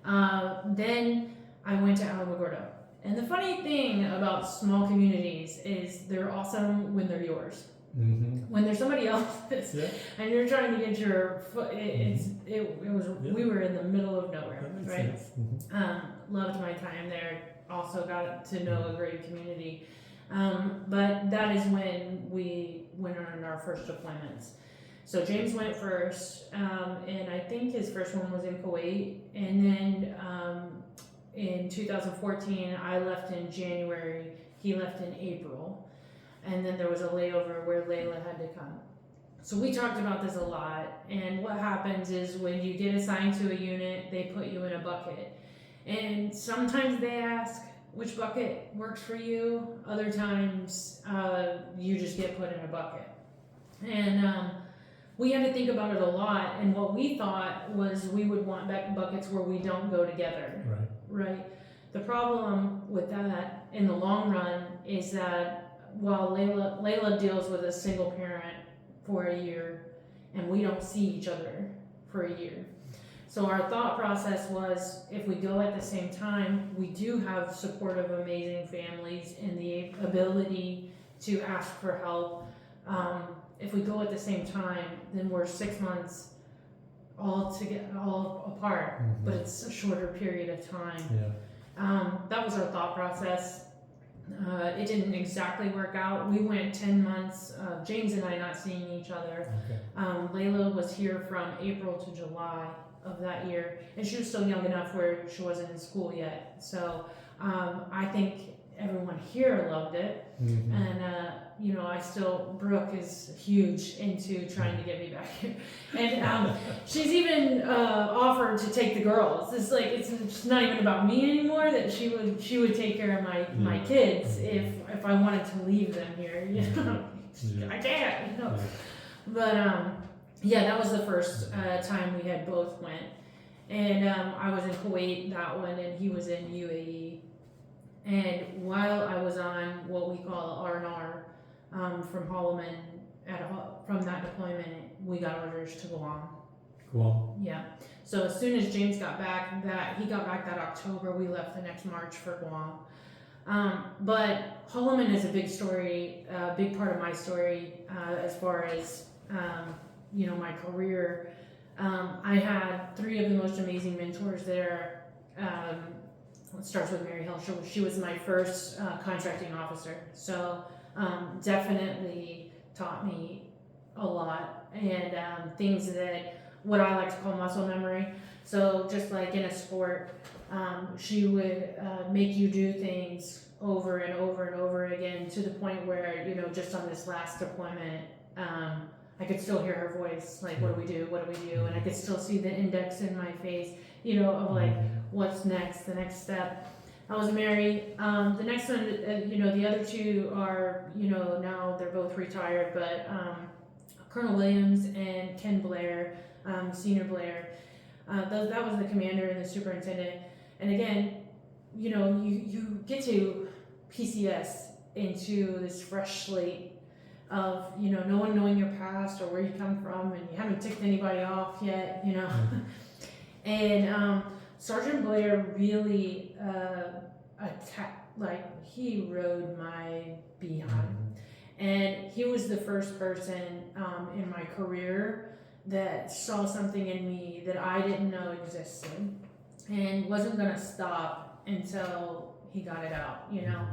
Then I went to Alamogordo. And the funny thing about small communities is they're awesome when they're yours. Mm-hmm. When there's somebody else's, and you're trying to get your foot, we were in the middle of nowhere, right? Mm-hmm. Loved my time there. Also got to know a great community. But that is when we went on our first deployments. So James went first, and I think his first one was in Kuwait, and then in 2014, I left in January, he left in April, and then there was a layover where Layla had to come. So we talked about this a lot, and what happens is when you get assigned to a unit, they put you in a bucket. And sometimes they ask which bucket works for you, other times you just get put in a bucket. And we had to think about it a lot, and what we thought was we would want buckets where we don't go together. Right. The problem with that in the long run is that while Layla deals with a single parent for a year, and we don't see each other for a year. So our thought process was, if we go at the same time, we do have supportive, amazing families and the ability to ask for help. If we go at the same time, then we're 6 months all apart, but it's a shorter period of time. That was our thought process. It didn't exactly work out. We went 10 months, James and I not seeing each other. Layla was here from April to July of that year, and she was still young enough where she wasn't in school yet. So I think everyone here loved it. Mhm. And, you know, Brooke is huge into trying to get me back here. And she's even offered to take the girls. It's like, it's not even about me anymore, that she would take care of my kids if I wanted to leave them here, you know. Yeah. I can't, you know. Yeah. But, yeah, that was the first time we had both went. And I was in Kuwait that one, and he was in UAE. And while I was on what we call R&R from Holloman, from that deployment, we got orders to Guam. Cool. Yeah. So as soon as James got back, he got back that October, we left the next March for Guam. But Holloman is a big story, a big part of my story as far as you know, my career. I had 3 of the most amazing mentors there. It starts with Mary Hill. She was my first contracting officer, so definitely taught me a lot, and things that what I like to call muscle memory. So just like in a sport, she would make you do things over and over and over again, to the point where, you know, just on this last deployment, I could still hear her voice, like, what do we do, and I could still see the index in my face, you know, of like, what's next, the next step. I was married. The next one, you know, the other 2 are, you know, now they're both retired, but Colonel Williams and Ken Blair, Senior Blair, that was the commander and the superintendent. And again, you know, you get to PCS into this fresh slate of, you know, no one knowing your past or where you come from, and you haven't ticked anybody off yet, you know. And Sergeant Blair really attacked, like, he rode my behind. And he was the first person in my career that saw something in me that I didn't know existed, and wasn't gonna stop until he got it out, you know.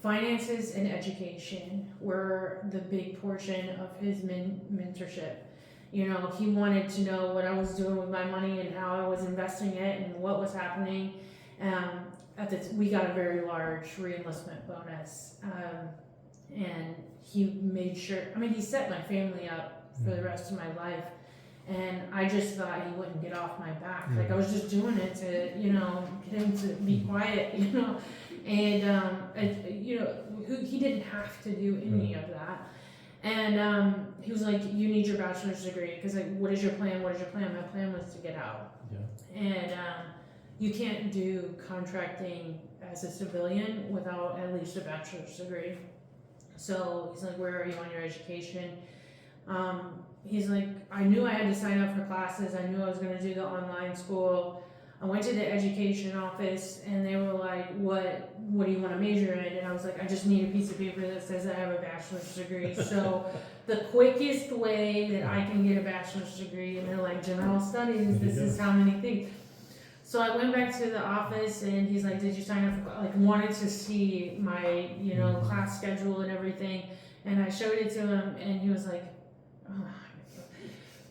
Finances and education were the big portion of his mentorship. You know, he wanted to know what I was doing with my money and how I was investing it and what was happening. We got a very large re-enlistment bonus, and he made sure, I mean, he set my family up for the rest of my life, and I just thought he wouldn't get off my back. Like, I was just doing it to, you know, get him to be quiet, you know. And you know, he didn't have to do any of that. And he was like, you need your bachelor's degree, because like, what is your plan? My plan was to get out. Yeah. And you can't do contracting as a civilian without at least a bachelor's degree. So he's like, where are you on your education? He's like, I knew I had to sign up for classes. I knew I was going to do the online school. I went to the education office, and they were like, what do you want to major in? And I was like, I just need a piece of paper that says I have a bachelor's degree. So the quickest way that I can get a bachelor's degree, and they're like, general studies, this is how many things. So I went back to the office, and he's like, did you sign up for, like, wanted to see my, you know, class schedule and everything. And I showed it to him, and he was like, oh.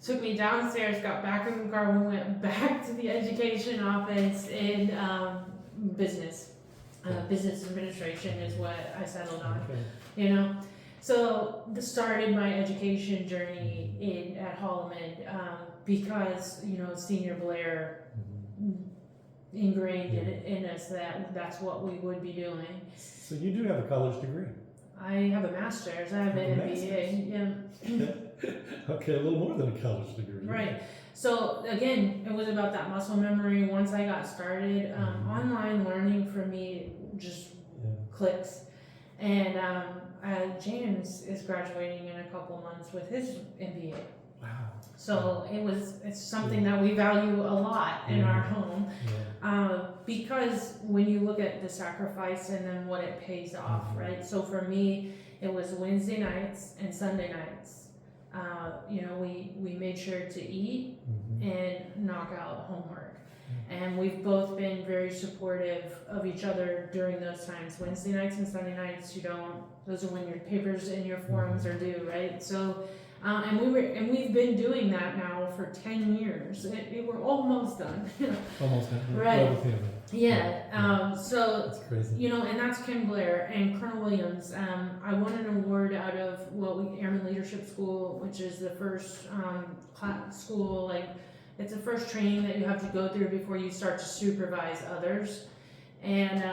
Took me downstairs, got back in the car, we went back to the education office in business. Business administration is what I settled on, you know. So this started my education journey at Holloman, because, you know, Senior Blair ingrained in us that that's what we would be doing. So you do have a college degree. I have a master's, I have an MBA, yeah. Okay, a little more than a college degree. Right. So again, it was about that muscle memory. Once I got started, online learning for me just clicks. And James is graduating in a couple months with his MBA. Wow. So it's something that we value a lot in our home, because when you look at the sacrifice and then what it pays off, right? So for me, it was Wednesday nights and Sunday nights. You know, we made sure to eat and knock out homework. And we've both been very supportive of each other during those times. Wednesday nights and Sunday nights, those are when your papers and your forums are due, right? So, and we've been doing that now for 10 years. We're almost done. Almost done. Right. Yeah. So That's crazy. you know, and that's Kim Blair and Colonel Williams. I won an award out of Airman Leadership School, which is the first school, like it's the first training that you have to go through before you start to supervise others. And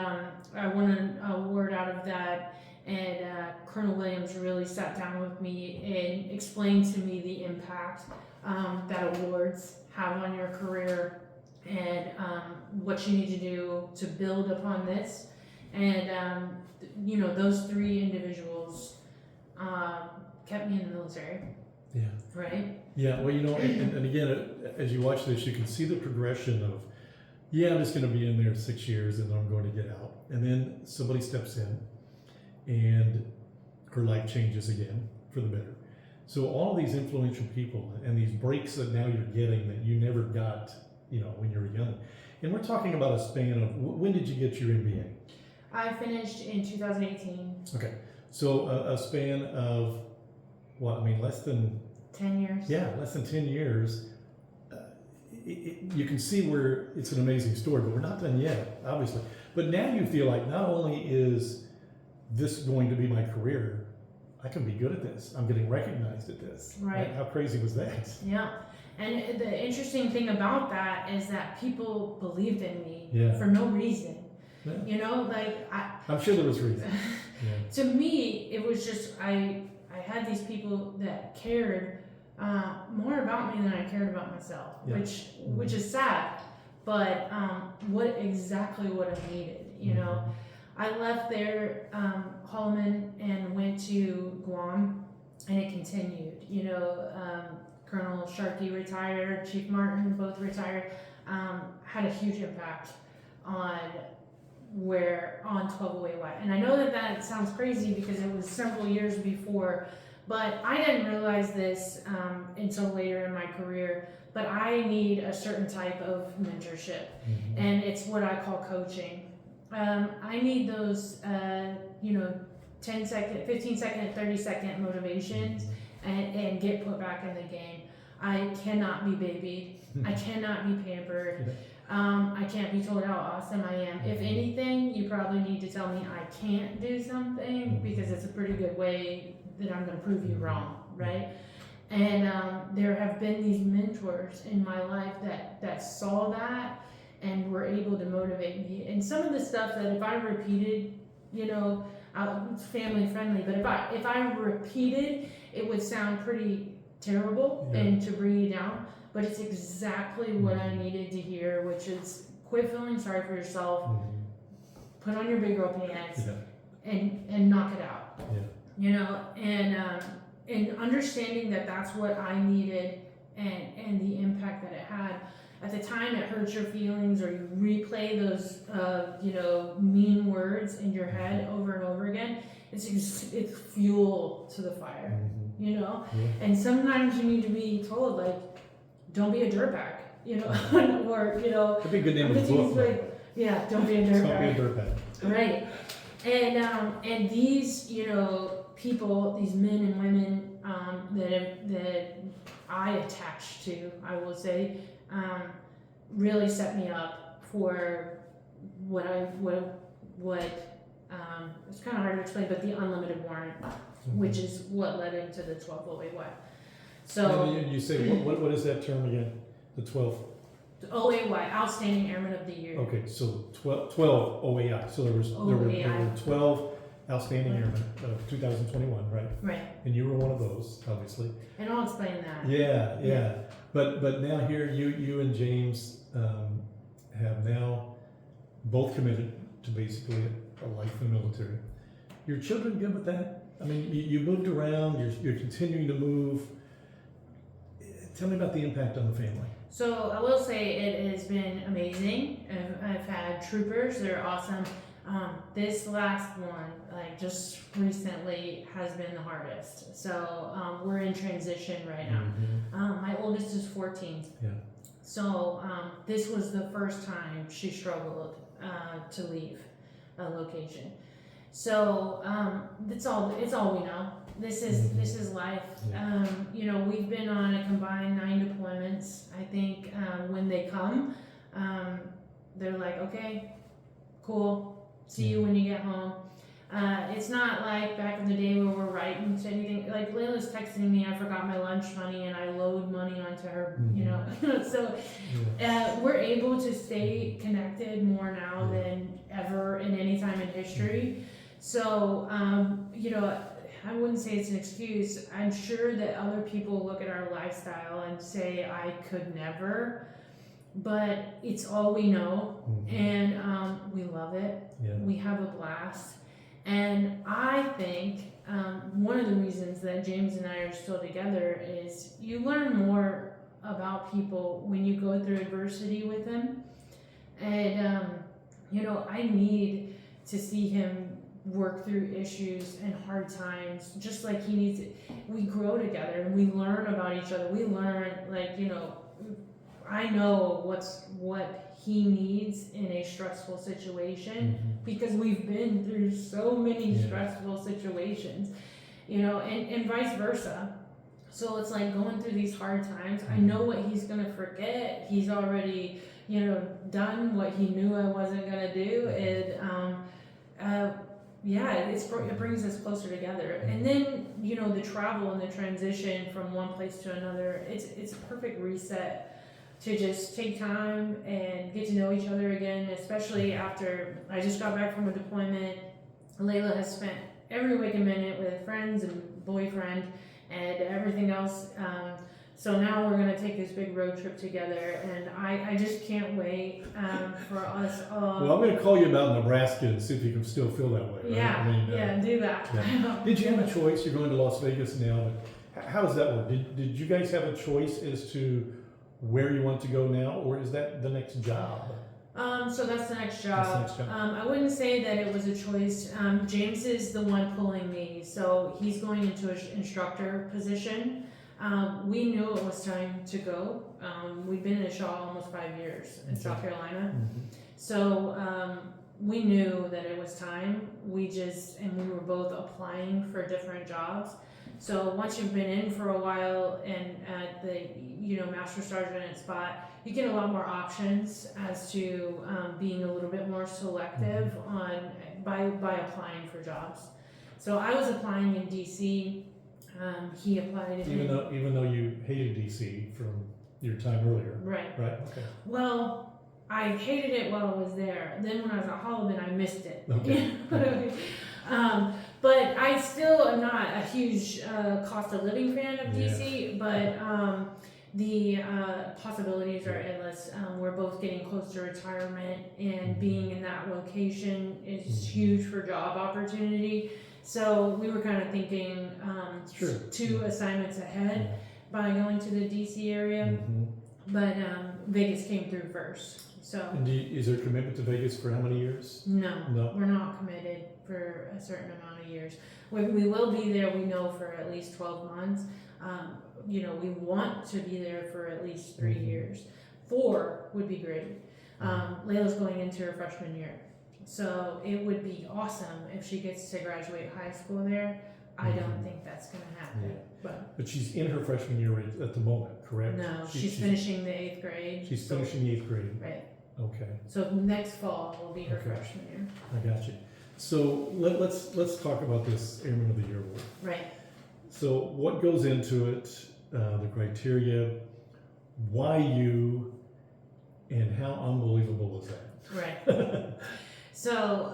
I won an award out of that. And Colonel Williams really sat down with me and explained to me the impact that awards have on your career, and what you need to do to build upon this. And you know, those three individuals kept me in the military. Yeah. Right? Yeah, well, you know, and again, as you watch this, you can see the progression of, yeah, I'm just going to be in there 6 years and then I'm going to get out. And then somebody steps in and her life changes again for the better. So all these influential people and these breaks that now you're getting that you never got, you know, when you were young. And we're talking about a span of, when did you get your MBA? I finished in 2018. Okay, so a span of, what, I mean, less than 10 years. Yeah, less than 10 years. You can see where it's an amazing story, but we're not done yet, obviously. But now you feel like not only is this going to be my career, I can be good at this. I'm getting recognized at this. Right. How crazy was that? Yeah. And the interesting thing about that is that people believed in me Yeah. for no reason. Yeah. You know, like I'm sure there was reason. Yeah. to me, it was just I had these people that cared more about me than I cared about myself, Yeah. which is sad, but what I needed, you know. I left there, Holloman, and went to Guam, and it continued. You know, Colonel Sharkey retired, Chief Martin both retired, had a huge impact on 1208Y. And I know that sounds crazy because it was several years before, but I didn't realize this until later in my career. But I need a certain type of mentorship, and it's what I call coaching. I need those, 10-second, 15-second, 30-second motivations and get put back in the game. I cannot be babied. I cannot be pampered. I can't be told how awesome I am. If anything, you probably need to tell me I can't do something, because it's a pretty good way that I'm going to prove you wrong, right? And there have been these mentors in my life that saw that and were able to motivate me. And some of the stuff that if I repeated, you know, it's family friendly, but if I repeated, it would sound pretty terrible and to bring you down. But it's exactly what I needed to hear, which is quit feeling sorry for yourself, put on your big girl pants, and knock it out. Yeah. You know, and understanding that that's what I needed, and the impact that it had. At the time, it hurts your feelings, or you replay those, mean words in your head over and over again. It's fuel to the fire, you know? Yeah. And sometimes you need to be told, like, don't be a dirtbag, you know? Or, you know. That'd be a good name of the book. Like, yeah, don't be a dirtbag. Don't be a dirtbag. Right. And these, you know, people, these men and women that I attached to, I will say, really set me up for what it's kind of hard to explain, but the unlimited warrant, which is what led into the 1208Y. So and you say, what is that term again? The 12? OAY, Outstanding Airman of the Year. Okay, so 12 OAI. So there were 12 outstanding airmen of 2021, right? Right. And you were one of those, obviously. And I'll explain that. Yeah. But now here, you and James have now both committed to basically a life in the military. Your children good with that? I mean, you moved around. You're continuing to move. Tell me about the impact on the family. So I will say it has been amazing. I've had troopers; they're awesome. This last one, like just recently, has been the hardest. So we're in transition right now. My oldest is 14. Yeah. So this was the first time she struggled to leave a location. So it's all we know. This is life. Yeah. We've been on a combined 9 deployments. I think when they come, they're like, okay, cool, see you when you get home. It's not like back in the day where we're writing to anything. Like Layla's texting me, I forgot my lunch money, and I load money onto her, you know. So we're able to stay connected more now than ever in any time in history. So, you know, I wouldn't say it's an excuse. I'm sure that other people look at our lifestyle and say, I could never, but it's all we know, and we love it. We have a blast. And I think one of the reasons that James and I are still together is you learn more about people when you go through adversity with them. And, you know, I need to see him work through issues and hard times just like he needs it. We grow together and we learn about each other. We learn, like, you know, I know what he needs in a stressful situation because we've been through so many stressful situations, you know, and vice versa. So it's like going through these hard times. I know what he's gonna forget. He's already, you know, done what he knew I wasn't gonna do, and it brings us closer together. And then, you know, the travel and the transition from one place to another, it's a perfect reset to just take time and get to know each other again, especially after I just got back from a deployment. Layla has spent every waking minute with friends and boyfriend and everything else. So now we're gonna take this big road trip together, and I just can't wait for us all. Well, I'm going to call you about Nebraska and see if you can still feel that way. Right? Yeah, do that. Yeah. Did you have a choice? You're going to Las Vegas now. But how does that work? Did you guys have a choice as to where you want to go now, or is that the next job? So that's the next job. That's the next job. I wouldn't say that it was a choice. James is the one pulling me, so he's going into an instructor position. We knew it was time to go. We've been in the Shaw almost 5 years in South Carolina. So we knew that it was time. We were both applying for different jobs. So once you've been in for a while and at the, you know, master sergeant spot, you get a lot more options as to being a little bit more selective by applying for jobs. So I was applying in DC. He applied in even though you hated DC from your time earlier. Right. Okay. Well, I hated it while I was there. Then when I was at Holloman, I missed it. Okay. You know what I mean? But I still am not a huge cost of living fan of DC, but the possibilities are endless. We're both getting close to retirement, and being in that location is huge for job opportunity. So we were kind of thinking 2 assignments ahead by going to the DC area, but Vegas came through first. So. And is there a commitment to Vegas for how many years? No, we're not committed for a certain amount of years. We will be there, we know, for at least 12 months. You know, we want to be there for at least 3 years. 4 would be great. Layla's going into her freshman year. So it would be awesome if she gets to graduate high school there. I don't think that's going to happen. But she's in her freshman year at the moment, correct? No, she's finishing the 8th grade. She's finishing the 8th grade. Right. Okay. So next fall will be her freshman year. I got you. So let's talk about this Airman of the Year award. Right. So what goes into it, the criteria, why you, and how unbelievable is that? Right. So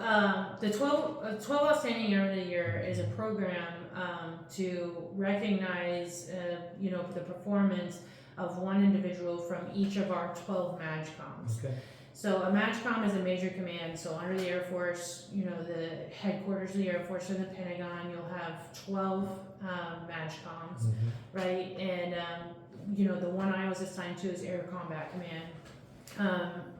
the 12 Outstanding Airman of the Year is a program to recognize, you know, the performance of one individual from each of our 12 MAGCOMs. Okay. So a MAGCOM is a major command. So under the Air Force, you know, the headquarters of the Air Force or the Pentagon, you'll have 12 MAGCOMs, right? And you know, the one I was assigned to is Air Combat Command.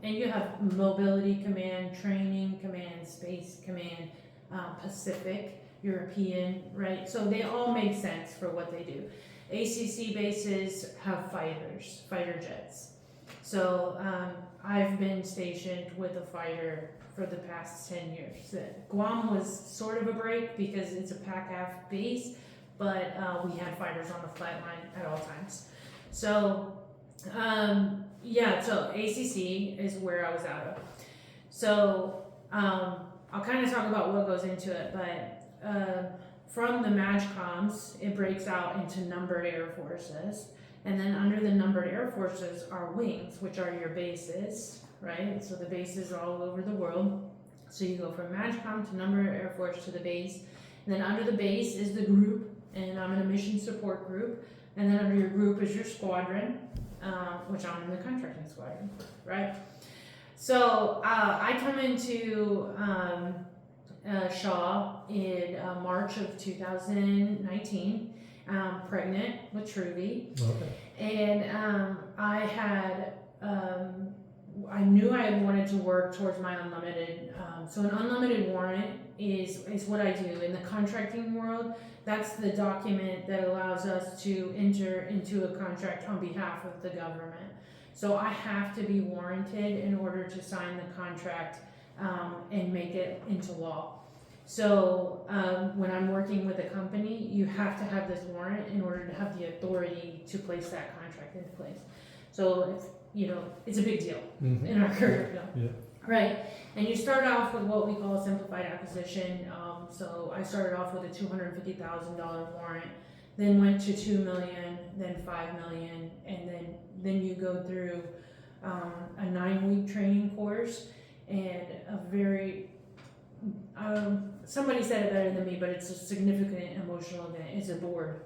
And you have Mobility Command, Training Command, Space Command, Pacific, European, right? So they all make sense for what they do. ACC bases have fighter jets. So I've been stationed with a fighter for the past 10 years. Guam was sort of a break because it's a PACAF base, but we had fighters on the flight line at all times. So so ACC is where I was out of. So I'll kind of talk about what goes into it, but from the MAGCOMs, it breaks out into numbered air forces. And then under the numbered air forces are wings, which are your bases, right? So the bases are all over the world. So you go from MAGCOM to numbered air force to the base. And then under the base is the group, and I'm in a mission support group. And then under your group is your squadron, which I'm in the contracting squadron, right? So I come into Shaw in March of 2019, pregnant with Trudy. Okay. And I knew I wanted to work towards my unlimited. So an unlimited warrant is what I do in the contracting world. That's the document that allows us to enter into a contract on behalf of the government. So I have to be warranted in order to sign the contract and make it into law. So when I'm working with a company, you have to have this warrant in order to have the authority to place that contract into place. So it's a big deal in our career field. Yeah. Right, and you start off with what we call a simplified acquisition. So I started off with a $250,000 warrant, then went to $2 million, then $5 million, and then you go through a 9-week training course and a very somebody said it better than me, but it's a significant emotional event. It's a board.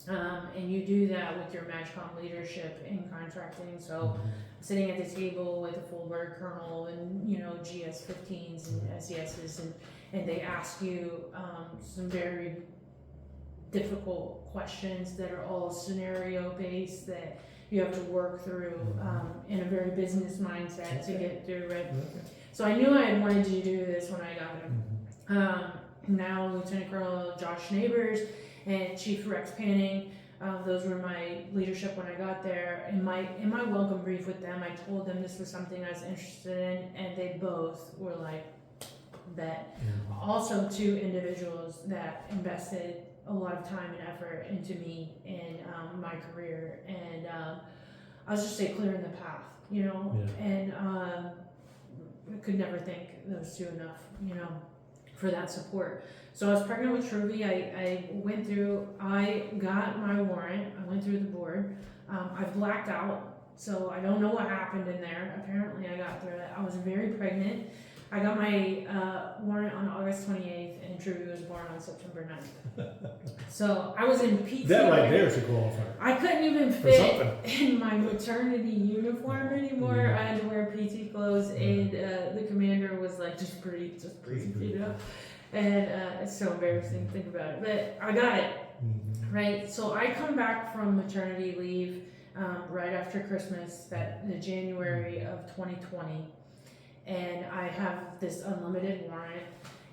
And you do that with your MAGCOM leadership in contracting. So sitting at the table with a full bird colonel and GS-15s and SESs, and they ask you some very difficult questions that are all scenario based that you have to work through in a very business mindset to get through it. So I knew I had wanted to do this when I got here. Now Lieutenant Colonel Josh Neighbors and Chief Rex Panning, those were my leadership when I got there. In my welcome brief with them, I told them this was something I was interested in, and they both were like, bet. Also 2 individuals that invested a lot of time and effort into me in my career, and I was just clearing the path, and I could never thank those 2 enough, for that support. So I was pregnant with Truby. I went through, I got my warrant, I went through the board. I blacked out, so I don't know what happened in there. Apparently I got through it. I was very pregnant. I got my warrant on August 28th, and Truby was born on September 9th. So I was in PT. That right there is a qualifier. I couldn't even fit in my maternity uniform anymore. I had to wear PT clothes, and the commander was like, just breathe, And it's so embarrassing to think about it, but I got it, right? So I come back from maternity leave right after Christmas, the January of 2020, and I have this unlimited warrant,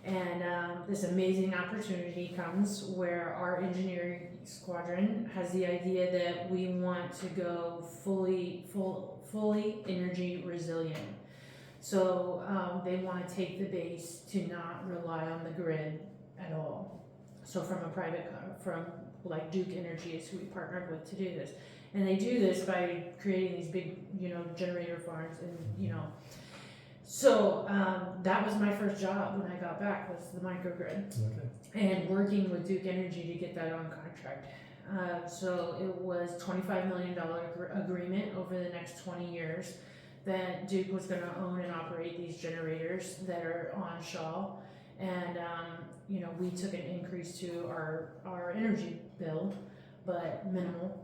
and this amazing opportunity comes where our engineering squadron has the idea that we want to go fully energy resilient. So they want to take the base to not rely on the grid at all. So from like Duke Energy is who we partnered with to do this. And they do this by creating these big, generator farms and, So that was my first job when I got back, was the microgrid. And working with Duke Energy to get that on contract. So it was $25 million agreement over the next 20 years. That Duke was going to own and operate these generators that are on Shaw, and we took an increase to our energy bill, but minimal,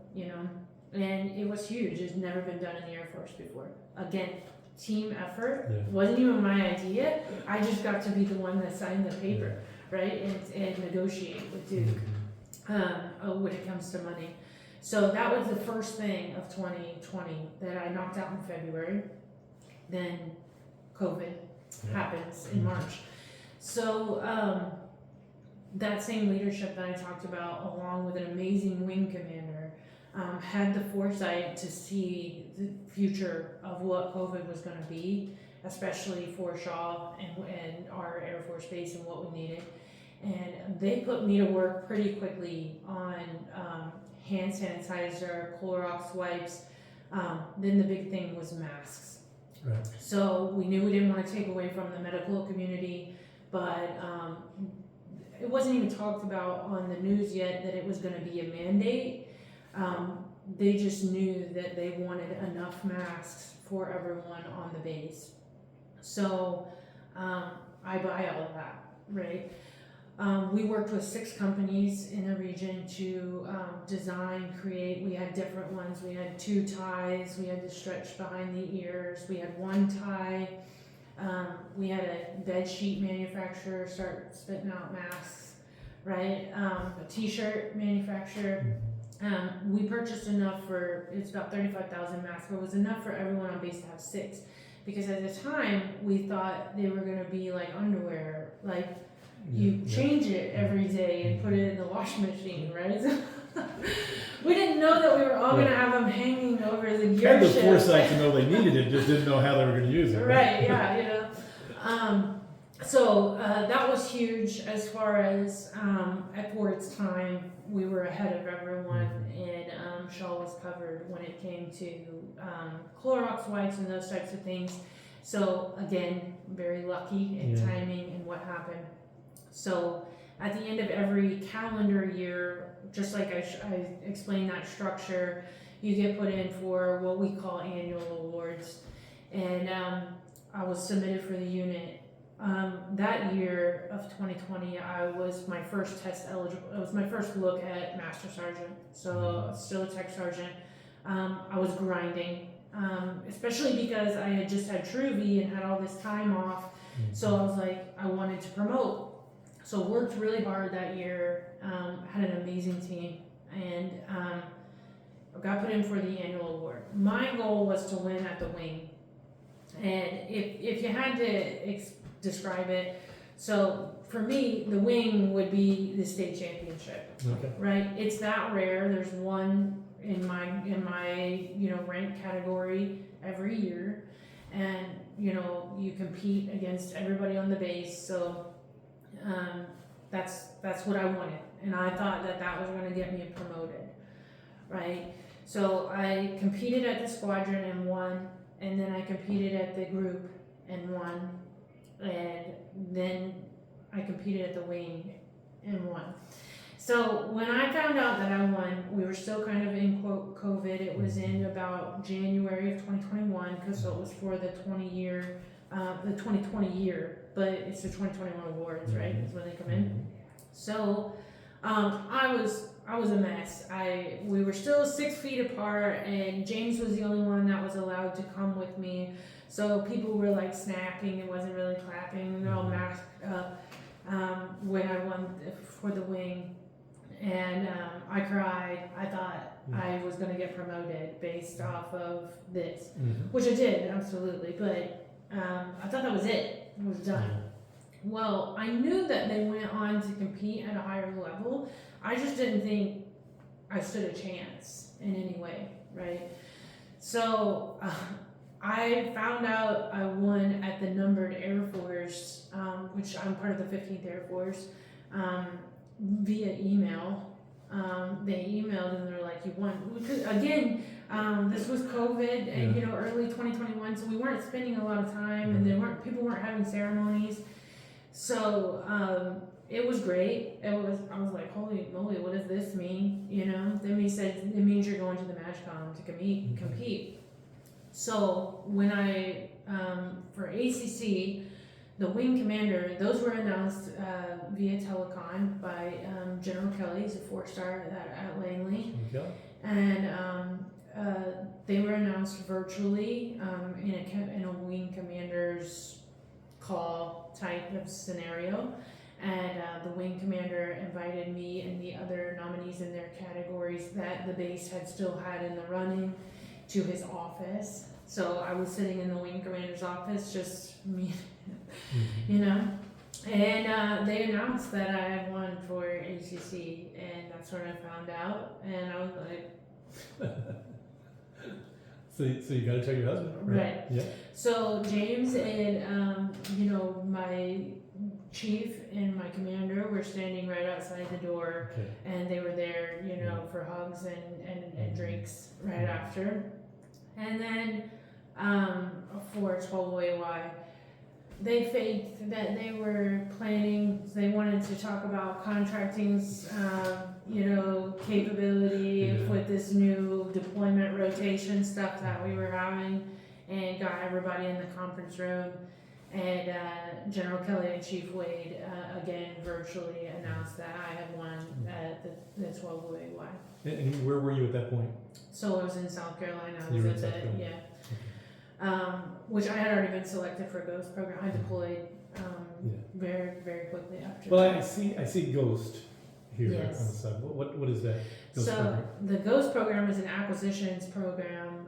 and it was huge. It's never been done in the Air Force before. Again, team effort. Wasn't even my idea. I just got to be the one that signed the paper, right, and negotiate with Duke when it comes to money. So that was the first thing of 2020 that I knocked out in February. Then COVID happens in March. So that same leadership that I talked about, along with an amazing wing commander, had the foresight to see the future of what COVID was going to be, especially for Shaw and our Air Force Base and what we needed. And they put me to work pretty quickly on hand sanitizer, Clorox wipes. Then the big thing was masks. Right. So we knew we didn't want to take away from the medical community, but it wasn't even talked about on the news yet that it was going to be a mandate. They just knew that they wanted enough masks for everyone on the base. So I buy all of that, right? We worked with 6 companies in the region to design, create. We had different ones. We had 2 ties. We had to stretch behind the ears. We had 1 tie. We had a bed sheet manufacturer start spitting out masks, right? A t-shirt manufacturer. We purchased enough for, it's about 35,000 masks, but it was enough for everyone on base to have 6. Because at the time, we thought they were gonna be like underwear, like you change it every day and put it in the washing machine, right? We didn't know that we were all gonna have them hanging over the gear Had the shift. foresight to know they needed it, just didn't know how they were going to use it. Right, yeah, you know. So that was huge as far as for its time. We were ahead of everyone, and Shaw was covered when it came to Clorox wipes and those types of things. So again, very lucky in timing and what happened. So at the end of every calendar year, just like I explained that structure, you get put in for what we call annual awards. And I was submitted for the unit. That year of 2020, I was my first test eligible. It was my first look at Master Sergeant, so still a Tech Sergeant. I was grinding, especially because I had just had Truvy and had all this time off. So I was like, I wanted to promote. So worked really hard that year, had an amazing team, and got put in for the annual award. My goal was to win at the wing. And if you had to describe it, so for me, the wing would be the state championship, right? It's that rare. There's one in my rank category every year, and you compete against everybody on the base. So that's what I wanted, and I thought that was going to get me promoted, right? So I competed at the squadron and won, and then I competed at the group and won, and then I competed at the wing and won. So when I found out that I won, we were still kind of in COVID. It was in about January of 2021, because it was for the 2020 year, but it's the 2021 awards, right? Is when they come in. So I was a mess. We were still 6 feet apart, and James was the only one that was allowed to come with me. So people were like snapping. It wasn't really clapping. They're all masked up when I won for the wing, and I cried. I thought I was going to get promoted based off of this, which I did, absolutely. But I thought that was it. It was done. Well, I knew that they went on to compete at a higher level. I just didn't think I stood a chance in any way, right? So I found out I won at the numbered Air Force, which I'm part of the 15th Air Force, via email. They emailed and they're like, you won. Because, again, this was COVID and early 2021, so we weren't spending a lot of time, and people weren't having ceremonies. So it was great. I was like, holy moly, what does this mean? Then he said, it means you're going to the MAJCOM to compete. So when I, for ACC, the wing commander, those were announced via telecon by General Kelly. He's a 4-star at Langley. And they were announced virtually in a wing commander's call type of scenario. And the wing commander invited me and the other nominees in their categories that the base had still had in the running to his office. So I was sitting in the wing commander's office, just me, and they announced that I had won for ACC, and that's when I found out, and I was like, So you got to tell your husband, right? Yeah. So James and my chief and my commander were standing right outside the door, and they were there, for hugs and drinks right after. And then for 12OAY. They faked that they were planning, they wanted to talk about contracting's, capability Yeah. with this new deployment rotation stuff that we were having, and got everybody in the conference room. And General Kelly and Chief Wade, again, virtually announced that I had won the 12OAY. And where were you at that point? So I was in South Carolina. I You was were at in the, South Carolina. which I had already been selected for Ghost program. I deployed Yeah. very, very quickly after. Well, that. I see Ghost here Yes. on the side. What is that? Ghost So program? the Ghost program is an acquisitions program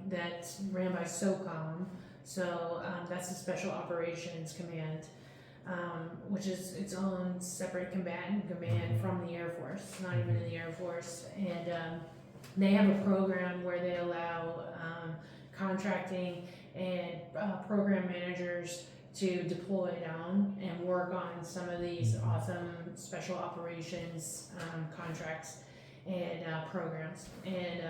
that's ran by SOCOM. So that's the Special Operations Command, which is its own separate combatant command from the Air Force. It's not even in the Air Force, and they have a program where they allow contracting and program managers to deploy down and work on some of these awesome special operations contracts and programs, and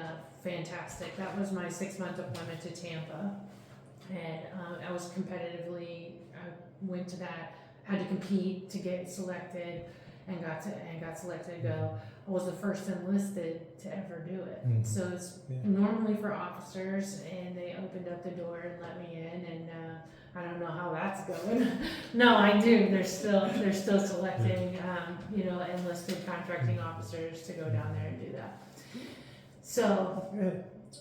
fantastic. That was my 6-month deployment to Tampa, and I was competitively, I went to that, had to compete to get selected, and got selected to go. I was the first enlisted to ever do it. Mhm. So it's Yeah. normally for officers, and they opened up the door and let me in, and I don't know how that's going. No, I do. They're still selecting, enlisted contracting officers to go down there and do that. So,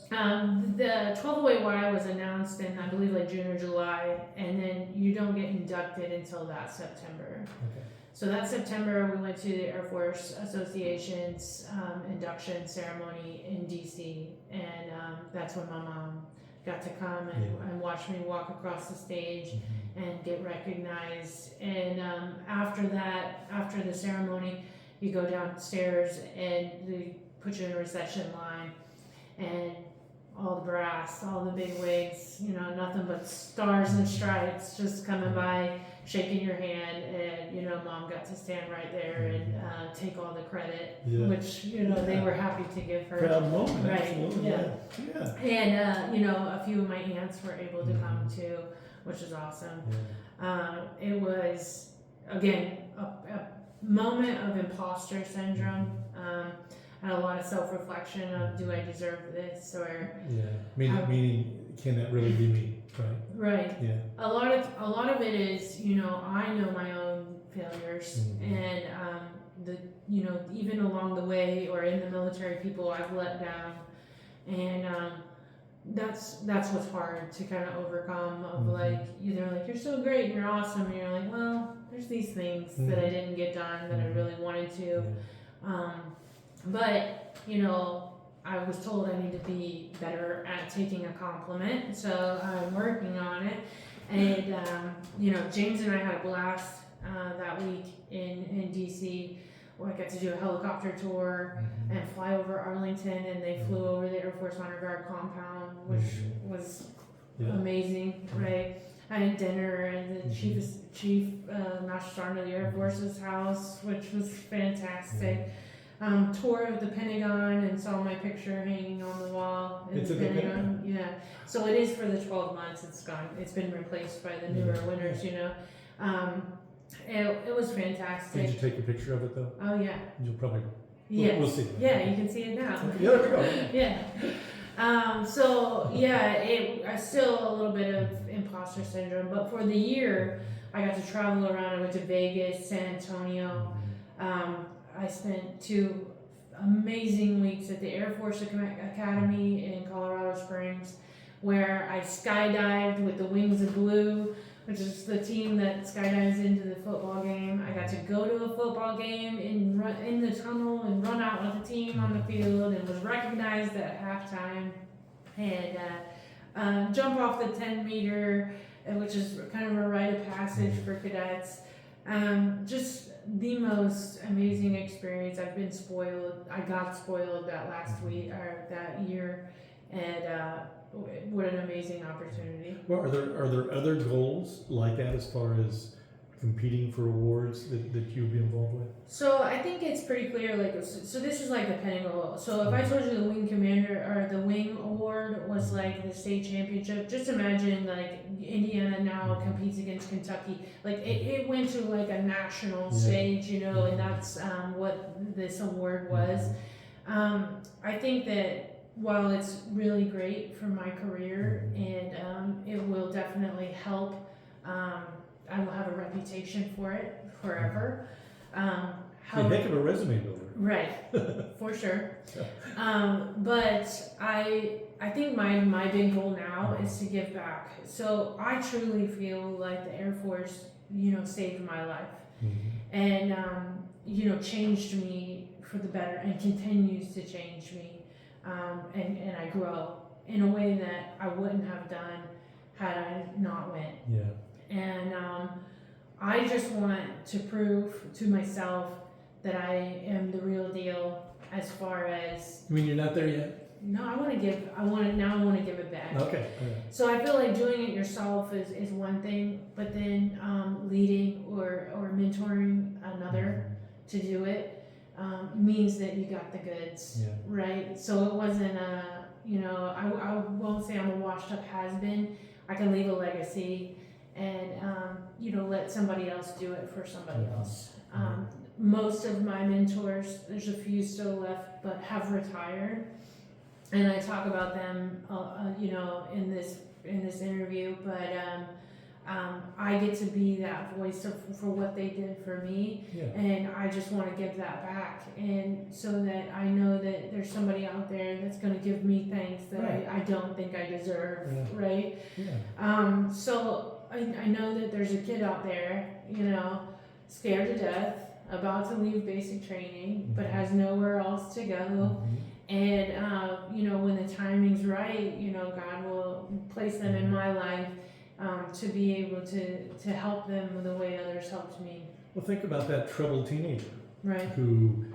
the 12OAY was announced in, I believe, like June or July, and then you don't get inducted until that September. Okay. So that September, we went to the Air Force Association's induction ceremony in DC, and that's when my mom got to come and watch me walk across the stage and get recognized. And after that, after the ceremony, you go downstairs and they put you in a reception line, and all the brass, all the big wigs, nothing but stars and stripes just coming by, shaking your hand, and mom got to stand right there and take all the credit, which they were happy to give her. Proud moment, Right, absolutely. yeah. Yeah. And a few of my aunts were able to come too, which is awesome. It was again a moment of imposter syndrome. And a lot of self-reflection of, do I deserve this, or Meaning, can that really be me? Right. right. Yeah. A lot of it is, I know my own failures, and even along the way or in the military, people I've let down, and that's what's hard to kind of overcome. Of like, either like you're so great and you're awesome, and you're like, well, there's these things that I didn't get done that I really wanted to. But I was told I need to be better at taking a compliment, so I'm working on it. And James and I had a blast that week in DC, where I got to do a helicopter tour and fly over Arlington, and they flew over the Air Force Honor Guard compound, which was amazing, right? I had dinner at the chief Master Sergeant of the Air Force's house, which was fantastic. Tour of the Pentagon and saw my picture hanging on the wall in the Pentagon. Yeah, so it is for the 12 months. It's gone. It's been replaced by the newer winners. It was fantastic. Did you take a picture of it though? Oh yeah. You'll probably. Yes. We'll see. Yeah, you can see it now. Yeah, there we go. Yeah. I still a little bit of imposter syndrome, but for the year, I got to travel around. I went to Vegas, San Antonio. I spent 2 amazing weeks at the Air Force Academy in Colorado Springs, where I skydived with the Wings of Blue, which is the team that skydives into the football game. I got to go to a football game and run in the tunnel and run out with the team on the field, and was recognized at halftime, and jump off the 10-meter, which is kind of a rite of passage for cadets. Just the most amazing experience. I've been spoiled. I got spoiled that last week or that year, and what an amazing opportunity. Well, are there other goals like that as far as competing for awards that you'd be involved with? So I think it's pretty clear, like, so this is like the pinnacle. So if I told you the wing commander or the wing award was like the state championship, just imagine like Indiana now competes against Kentucky. Like it went to like a national stage, you know, and that's what this award was. I think that while it's really great for my career and it will definitely help, I will have a reputation for it forever. It's a heck of a resume builder. Right, for sure. But I think my big goal now is to give back. So I truly feel like the Air Force, you know, saved my life and you know, changed me for the better and continues to change me. And I grow in a way that I wouldn't have done had I not went. Yeah. And I just want to prove to myself that I am the real deal as far as. I mean, you're not there yet? No, I want to give it back. Okay. So I feel like doing it yourself is one thing, but then leading or mentoring another to do it means that you got the goods, right? So it wasn't you know, I won't say I'm a washed up has-been. I can leave a legacy and, you know, let somebody else do it for somebody else. Most of my mentors, there's a few still left, but have retired. And I talk about them, you know, in this interview, but I get to be that voice for what they did for me, and I just want to give that back, and so that I know that there's somebody out there that's going to give me things that I don't think I deserve, right? So I know that there's a kid out there, you know, scared to death, about to leave basic training, but has nowhere else to go. And, you know, when the timing's right, you know, God will place them in my life to be able to help them the way others helped me. Well, think about that troubled teenager. Right. Who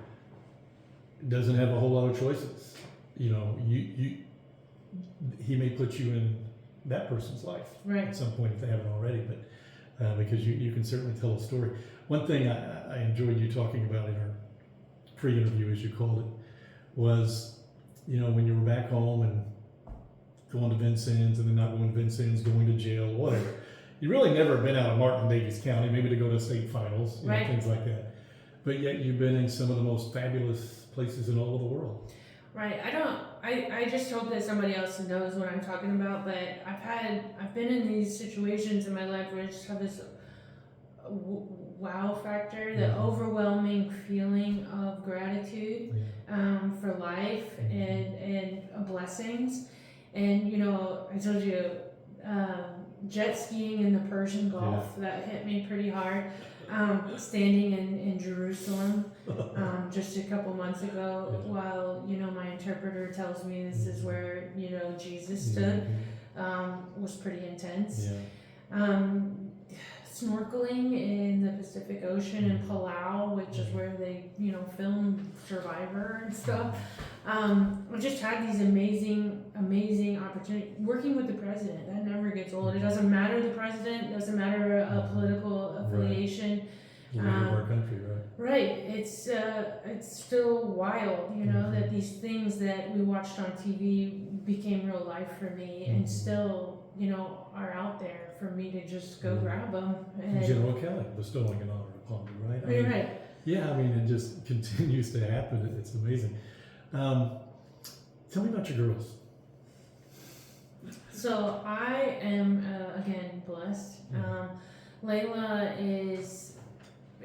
doesn't have a whole lot of choices. You know, he may put you in that person's life at some point if they haven't already, but because you can certainly tell a story. One thing I enjoyed you talking about in our pre-interview, as you called it, was, you know, when you were back home and going to Vincennes and then not going to Vincennes, going to jail, whatever. You really never been out of Martin Davies County, maybe to go to state finals, you know, things like that. But yet you've been in some of the most fabulous places in all of the world. Right. I just hope that somebody else knows what I'm talking about, but I've been in these situations in my life where I just have this wow factor, the overwhelming feeling of gratitude for life and blessings. And, you know, I told you, jet skiing in the Persian Gulf, that hit me pretty hard. Standing in Jerusalem just a couple months ago, while, you know, my interpreter tells me this is where, you know, Jesus stood, was pretty intense. Snorkeling in the Pacific Ocean in Palau, which is where they, you know, film Survivor and stuff. I just had these amazing opportunities. Working with the president, that never gets old. It doesn't matter the president, doesn't matter a political affiliation. The leader of our country, Right. It's still wild, you know, that these things that we watched on TV became real life for me, and still, you know, are out there for me to just go grab them. And General Kelly bestowing an honor upon you, right? I mean, yeah, I mean, it just continues to happen. It's amazing. Tell me about your girls. So I am, again, blessed. Layla is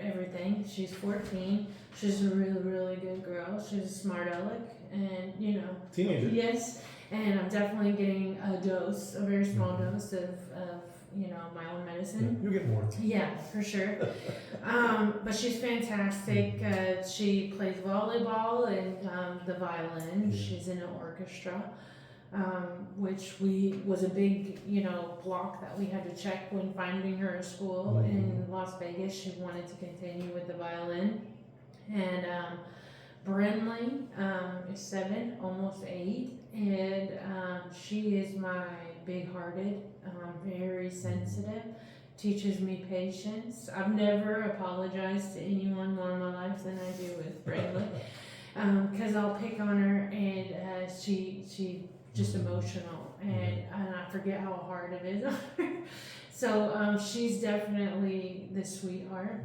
everything. She's 14. She's a really, really good girl. She's a smart aleck, and, you know. Teenager. Yes, and I'm definitely getting a very small dose of you know, my own medicine. You'll get more. Yeah, for sure. But she's fantastic. She plays volleyball and the violin. She's in an orchestra, which was a big, you know, block that we had to check when finding her a school in Las Vegas. She wanted to continue with the violin. And Brinley is 7, almost 8, and she is my big-hearted, very sensitive teaches me patience. I've never apologized to anyone more in my life than I do with Braylon. Because I'll pick on her, and she just emotional, and I forget how hard it is on her. So she's definitely the sweetheart.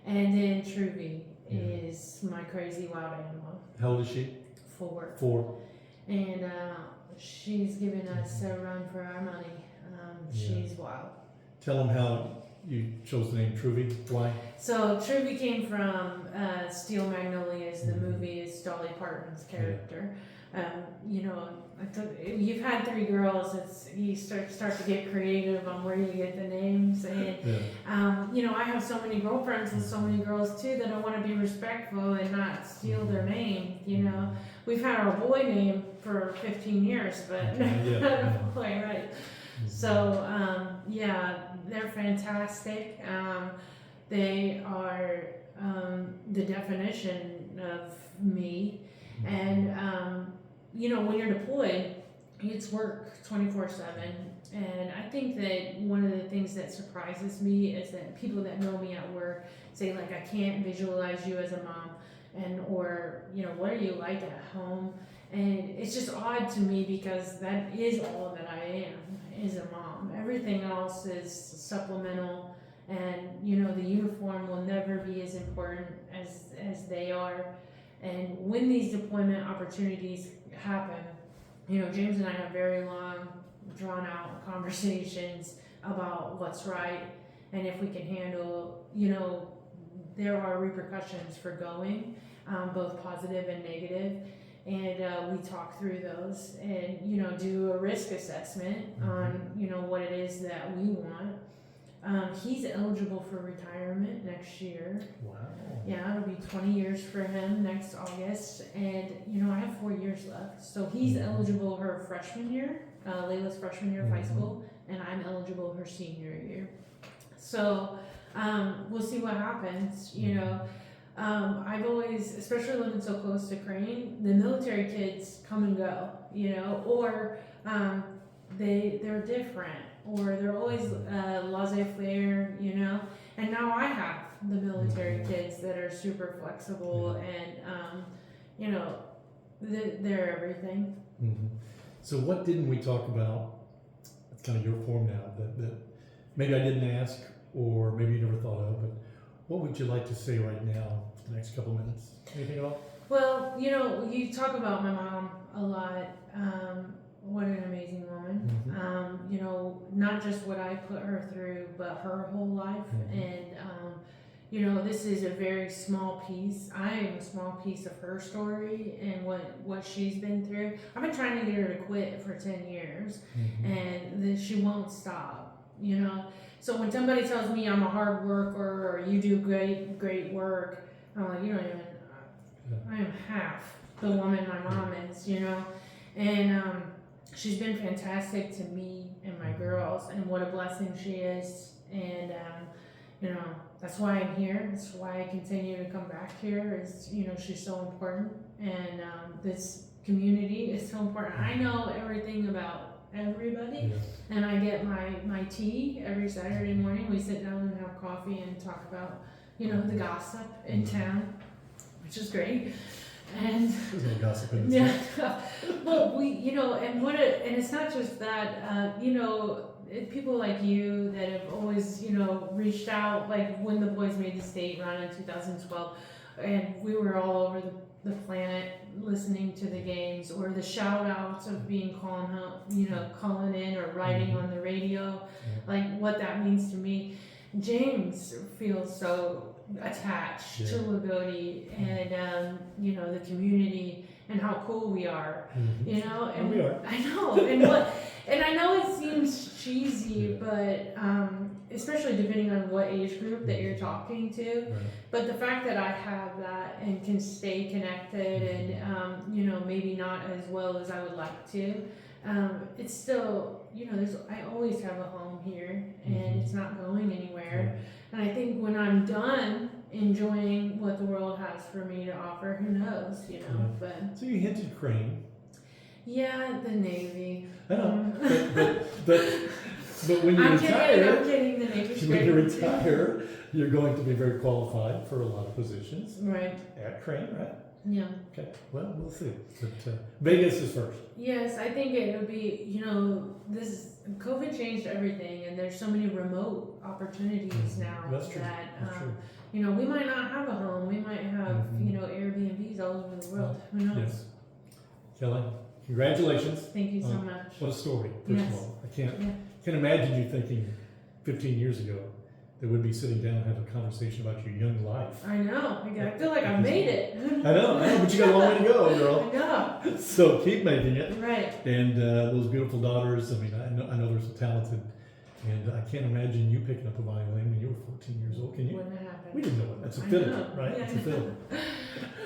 And then Truby is my crazy wild animal. How old is she? 4. 4. And she's given us a run for our money. She's wild. Tell them how you chose the name Truby. Why? So Truby came from Steel Magnolias. The movie is Dolly Parton's character. You know, you've had 3 girls. You start to get creative on where you get the names, and you know, I have so many girlfriends and so many girls too that I want to be respectful and not steal their name. You know, we've had our boy name for 15 years, but not a boy, right? So yeah, they're fantastic. They are the definition of me, and you know, when you're deployed, it's work 24/7. And I think that one of the things that surprises me is that people that know me at work say, like, I can't visualize you as a mom, and or, you know, what are you like at home? And it's just odd to me because that is all that I am, is a mom. Everything else is supplemental, and you know, the uniform will never be as important as they are. And when these deployment opportunities happen, you know, James and I have very long, drawn out conversations about what's right, and if we can handle, you know, there are repercussions for going, both positive and negative, and we talk through those, and you know, do a risk assessment on, you know, what it is that we want. He's eligible for retirement next year. Wow. Yeah, it'll be 20 years for him next August, and you know, I have 4 years left, so he's eligible her freshman year, Layla's freshman year of high school, and I'm eligible her senior year. So we'll see what happens. You know, I've always, especially living so close to Crane, the military kids come and go, you know, or they're different, or they're always laissez-faire, you know. And now I have the military kids that are super flexible, and you know, they're everything. So what didn't we talk about? It's kind of your form now, that maybe I didn't ask, or maybe you never thought of, but what would you like to say right now for the next couple minutes? Anything at all? Well, you know, you talk about my mom a lot. What an amazing woman. You know, not just what I put her through, but her whole life. And, you know, this is a very small piece. I am a small piece of her story and what she's been through. I've been trying to get her to quit for 10 years, and she won't stop, you know. So when somebody tells me I'm a hard worker or you do great work, I'm like, you don't even, I am half the woman my mom is, you know. And she's been fantastic to me and my girls, and what a blessing she is. And you know, that's why I'm here. That's why I continue to come back here, is, you know, she's so important, and this community is so important. I know everything about everybody, and I get my tea every Saturday morning. We sit down and have coffee and talk about, you know, the gossip in town, which is great. And there's no gossip in this. Well, we, you know, and it's not just that, you know, people like you that have always, you know, reached out, like when the boys made the state run in 2012, and we were all over the planet listening to the games, or the shout outs of being calling in or writing on the radio, like what that means to me. James feels so attached to Lagodi, and you know, the community, and how cool we are, you know. And we are. I know, and I know it seems cheesy, but especially depending on what age group that you're talking to, but the fact that I have that and can stay connected, and you know, maybe not as well as I would like to, it's still, you know, I always have a home here, and it's not going anywhere. And I think when I'm done enjoying what the world has for me to offer, who knows, you know. But so you hinted Crane. Yeah, the Navy. I know, but But when you I'm retire, kidding. The neighbor's when you great. retire, you're going to be very qualified for a lot of positions Right. at Crane, right? Yeah. Okay. Well, we'll see. But Vegas is first. Yes, I think it would be, this COVID changed everything, and there's so many remote opportunities now That's true. that, That's true. we might not have a home. We might have, Airbnbs all over the world. Who knows? Yes. Kelly, congratulations. Thank you so much. What a story, first Yes. of all. I can't Yeah. imagine you thinking 15 years ago that we'd be sitting down and have a conversation about your young life. I know. I feel like I made it. I know, but you got a long way to go, girl. I know. So keep making it. Right. And those beautiful daughters, I mean, I know they're so talented. And I can't imagine you picking up a violin when you were 14 years old. Can you? Wouldn't have happened. We didn't know it. That's a I fiddle, know. right? Yeah. It's a fiddle.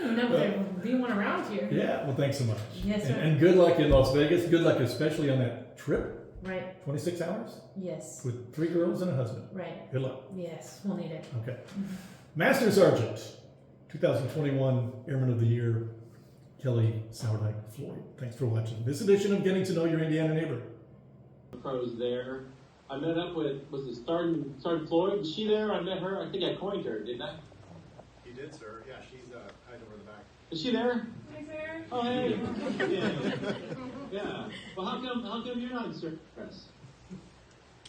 No, but there'd be one around here. Yeah, well, thanks so much. Yes, sir. And good luck in Las Vegas. Good luck, especially on that trip. Right. 26 hours Yes. with 3 girls and a husband. Right. Good luck. Yes. We'll need it. Okay. Master Sergeant, 2021 Airman of the Year, Kelli Floyd. Thanks for watching this edition of Getting to Know Your Indiana Neighbor. Pros there. I met up with, was it Sergeant Floyd? Was she there? I met her. I think I coined her, didn't I? You did, sir. Yeah, she's hiding over the back. Is she there? Hi, sir. Oh, hey. Yeah. Well, how come you're not in service?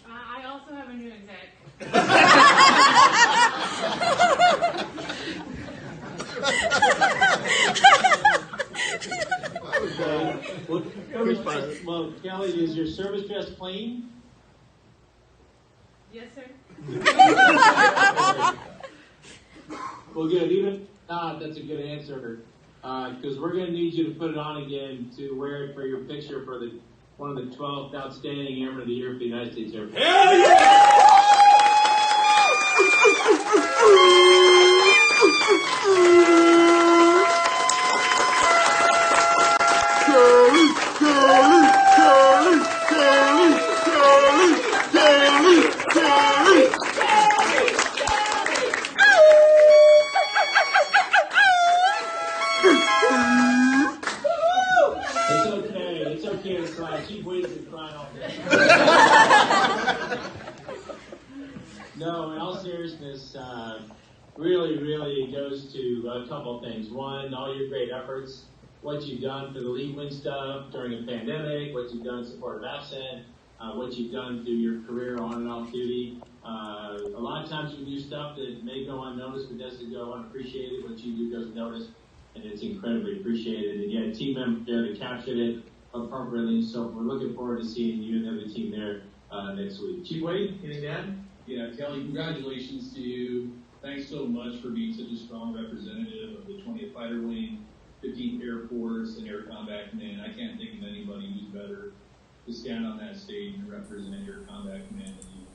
I also have a new exec. Well, Kelly, is your service dress clean? Yes, sir. Well, good. Even that's a good answer. Because we're going to need you to put it on again to wear it for your picture for one of the 12th Outstanding Airmen of the Year for the United States Air Force. Hell It's okay to cry. She waited to cry all day. No, in all seriousness, really goes to a couple things. One, all your great efforts, what you've done for the Lead Wing stuff during a pandemic, what you've done in support of AFCENT, what you've done through your career on and off duty. A lot of times you do stuff that may go unnoticed, but doesn't go unappreciated. What you do goes unnoticed, and it's incredibly appreciated. And you had a team member there that captured it appropriately, so we're looking forward to seeing you and the other team there next week. Chief Wade, anything to add? Yeah, Kelly, congratulations to you. Thanks so much for being such a strong representative of the 20th Fighter Wing, 15th Air Force, and Air Combat Command. I can't think of anybody who's better to stand on that stage and represent Air Combat Command than you.